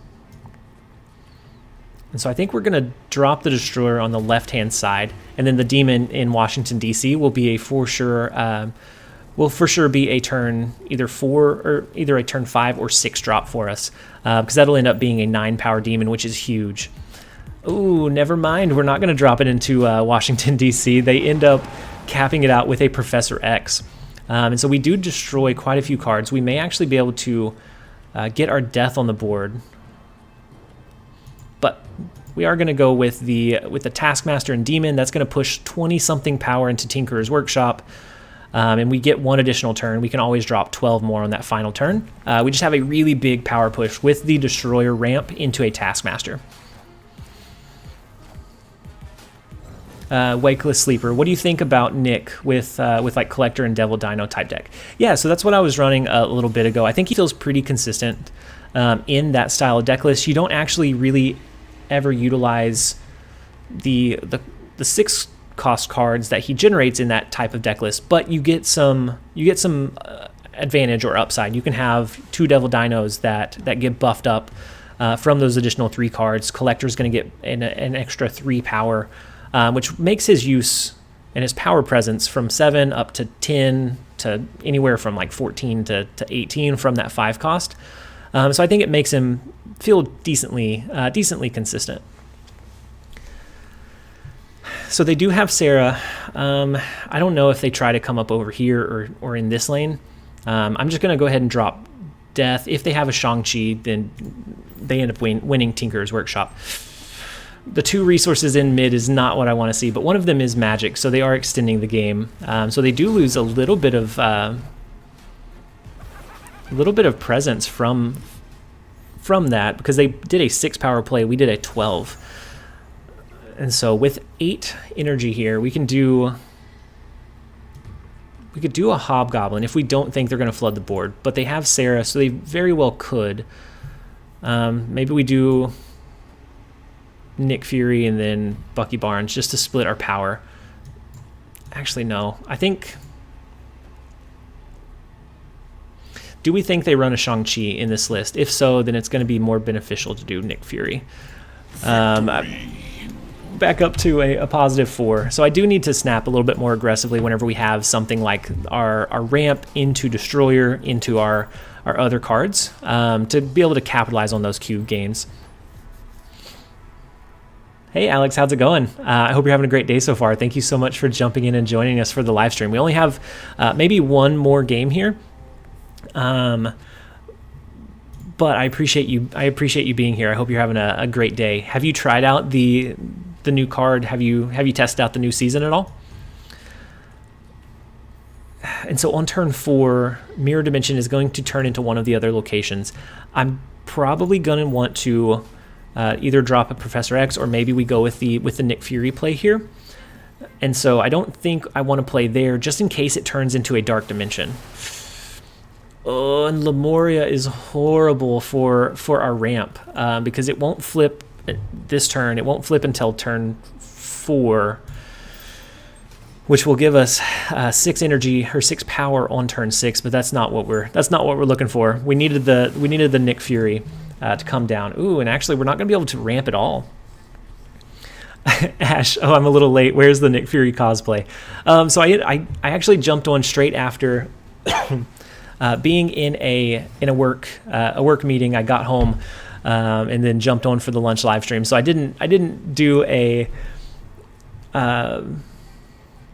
And so I think we're going to drop the Destroyer on the left-hand side, and then the Demon in Washington, D.C. will be for sure be a turn either 4 or either a turn 5 or 6 drop for us, because that'll end up being a 9-power Demon, which is huge. Ooh, never mind. We're not going to drop it into Washington, D.C. They end up capping it out with a Professor X. And so we do destroy quite a few cards. We may actually be able to get our death on the board, but we are going to go with the Taskmaster and Demon. That's going to push 20-something power into Tinkerer's Workshop, and we get 1 additional turn. We can always drop 12 more on that final turn. We just have a really big power push with the Destroyer ramp into a Taskmaster. Wakeless Sleeper, what do you think about Nick with like Collector and Devil Dino type deck? Yeah, so that's what I was running a little bit ago. I think he feels pretty consistent in that style of deck list. You don't actually really ever utilize the 6 cost cards that he generates in that type of deck list, but you get some advantage or upside. You can have 2 Devil Dinos that get buffed up from those additional 3 cards. Collector's going to get an extra 3 power. Which makes his use and his power presence from 7 up to 10 to anywhere from like 14 to 18 from that 5 cost. So I think it makes him feel decently consistent. So they do have Sarah. I don't know if they try to come up over here or in this lane. I'm just going to go ahead and drop Death. If they have a Shang-Chi, then they end up winning Tinkerer's Workshop. The 2 resources in mid is not what I want to see, but one of them is magic, so they are extending the game. So they do lose a little bit of presence from that, because they did a 6-power play. We did a 12, and so with 8 energy here, we could do a Hobgoblin if we don't think they're going to flood the board. But they have Sarah, so they very well could. Maybe we do Nick Fury and then Bucky Barnes just to split our power. Actually, no. I think... Do we think they run a Shang-Chi in this list? If so, then it's going to be more beneficial to do Nick Fury. Back up to a positive 4. So I do need to snap a little bit more aggressively whenever we have something like our ramp into Destroyer, into our other cards, to be able to capitalize on those cube gains. Hey Alex, how's it going? I hope you're having a great day so far. Thank you so much for jumping in and joining us for the live stream. We only have maybe one more game here, but I appreciate you. I appreciate you being here. I hope you're having a great day. Have you tried out the new card? Have you tested out the new season at all? And so on turn 4, Mirror Dimension is going to turn into one of the other locations. I'm probably going to want to either drop a Professor X, or maybe we go with the Nick Fury play here. And so I don't think I want to play there, just in case it turns into a Dark Dimension. Oh, and Lemuria is horrible for our ramp, because it won't flip this turn. It won't flip until turn 4, which will give us 6 energy or 6 power on turn 6. But that's not what we're looking for. We needed the Nick Fury to come down. Ooh, and actually we're not going to be able to ramp at all. Ash, oh, I'm a little late. Where's the Nick Fury cosplay? So I actually jumped on straight after being in a work meeting. I got home and then jumped on for the lunch live stream. So I didn't do a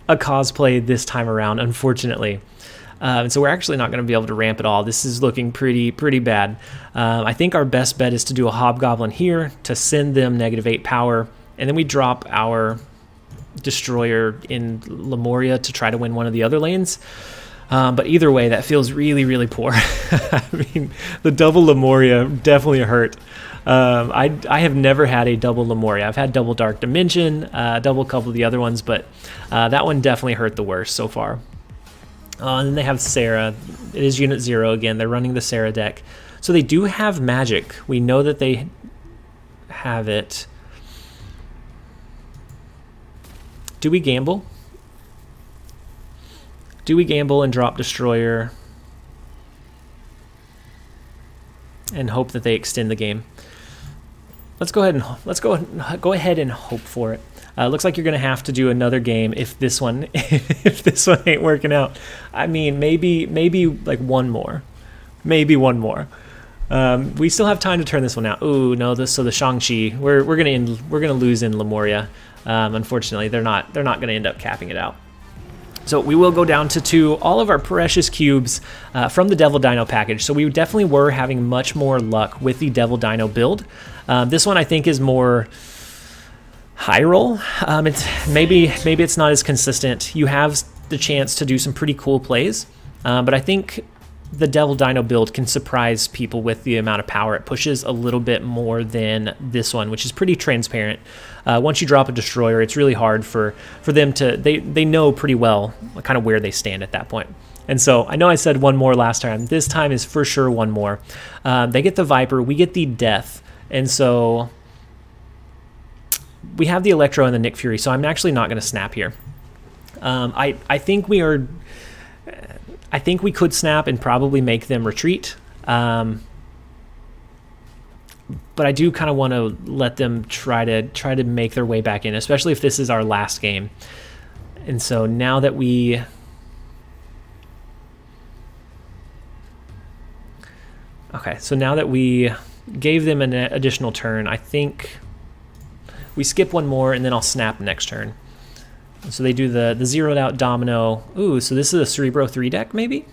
cosplay this time around, unfortunately. So we're actually not going to be able to ramp at all. This is looking pretty bad. I think our best bet is to do a Hobgoblin here to send them -8 power, and then we drop our Destroyer in Lemuria to try to win one of the other lanes. But either way, that feels really poor. I mean, the double Lemuria definitely hurt. I have never had a double Lemuria. I've had double Dark Dimension, double a couple of the other ones, but that one definitely hurt the worst so far. And then they have Sarah. It is Unit 0 again. They're running the Sarah deck. So they do have magic. We know that they have it. Do we gamble? Do we gamble and drop Destroyer and hope that they extend the game? Let's go ahead and hope for it. Looks like you're going to have to do another game if this one ain't working out. I mean, maybe like one more. Maybe one more. We still have time to turn this one out. Ooh, no, so the Shang-Chi, we're going to lose in Lemuria. Unfortunately, they're not going to end up capping it out. So we will go down to all of our precious cubes from the Devil Dino package. So we definitely were having much more luck with the Devil Dino build. This one I think is more high roll. It's maybe it's not as consistent. You have the chance to do some pretty cool plays, but I think the Devil Dino build can surprise people with the amount of power it pushes a little bit more than this one, which is pretty transparent. Once you drop a Destroyer, it's really hard for them to, they know pretty well kind of where they stand at that point. And so I know I said one more last time. This time is for sure one more. They get the Viper, we get the Death, and so we have the Electro and the Nick Fury, so I'm actually not going to snap here. I think we could snap and probably make them retreat. But I do kind of want to let them try to make their way back in, especially if this is our last game. And so now that we gave them an additional turn, I think we skip one more and then I'll snap next turn. So they do the zeroed out Domino. Ooh, so this is a Cerebro 3 deck maybe?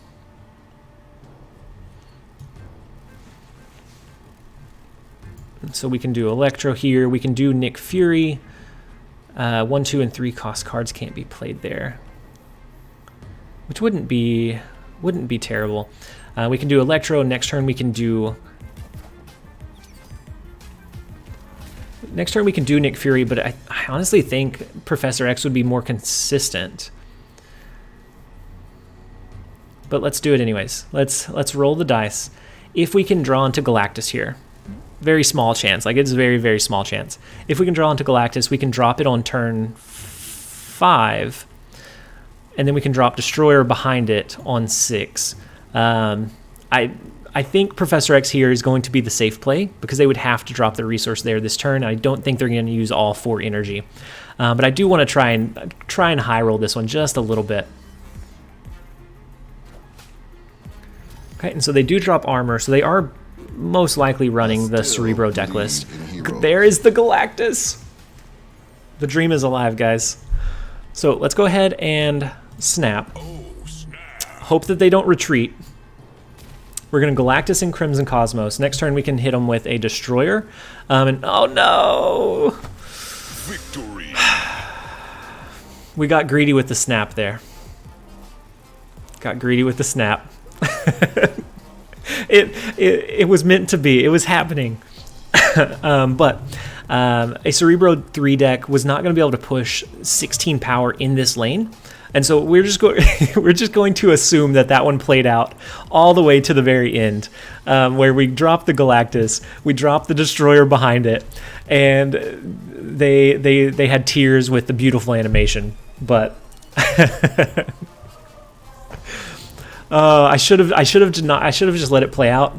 So we can do Electro here. We can do Nick Fury. 1, 2, and 3 cost cards can't be played there, which wouldn't be terrible. We can do Electro. Next turn we can do Nick Fury, but I honestly think Professor X would be more consistent. But let's do it anyways. Let's roll the dice. If we can draw into Galactus here, very small chance. Like, it's very, very small chance. If we can draw into Galactus, we can drop it on turn 5, and then we can drop Destroyer behind it on 6. I think Professor X here is going to be the safe play because they would have to drop the resource there this turn. I don't think they're going to use all 4 energy. But I do want to try and high roll this one just a little bit. Okay, and so they do drop armor, so they are most likely running the Cerebro deck list. There is the Galactus. The dream is alive, guys. So let's go ahead and snap. Hope that they don't retreat. We're going to Galactus and Crimson Cosmos. Next turn we can hit them with a Destroyer. And oh no! Victory. We got greedy with the snap there. Got greedy with the snap. It was meant to be. It was happening. But a Cerebro 3 deck was not going to be able to push 16 power in this lane. And so we're just going to assume that that one played out all the way to the very end, where we dropped the Galactus, we dropped the Destroyer behind it, and they had tears with the beautiful animation. But I should have just let it play out.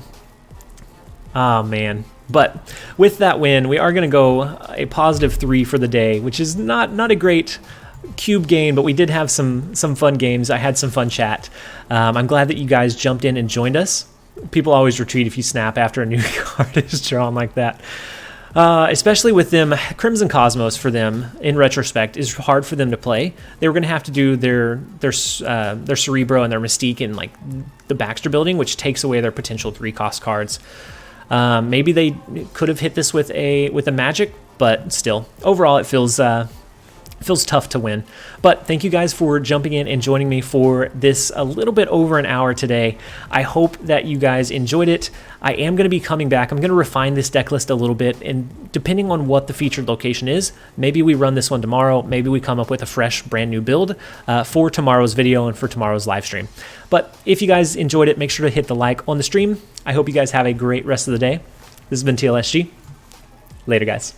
Oh man. But with that win, we are going to go a +3 for the day, which is not a great cube game, but we did have some fun games. I had some fun chat. I'm glad that you guys jumped in and joined us. People always retreat if you snap after a new card is drawn like that. Especially with them, Crimson Cosmos for them, in retrospect, is hard for them to play. They were going to have to do their Cerebro and their Mystique in like the Baxter building, which takes away their potential 3-cost cards. Maybe they could have hit this with a Magic, but still, overall it feels tough to win. But thank you guys for jumping in and joining me for this a little bit over an hour today. I hope that you guys enjoyed it. I am going to be coming back. I'm going to refine this deck list a little bit, and depending on what the featured location is, maybe we run this one tomorrow. Maybe we come up with a fresh, brand new build for tomorrow's video and for tomorrow's live stream. But if you guys enjoyed it, make sure to hit the like on the stream. I hope you guys have a great rest of the day. This has been TLSG. Later, guys.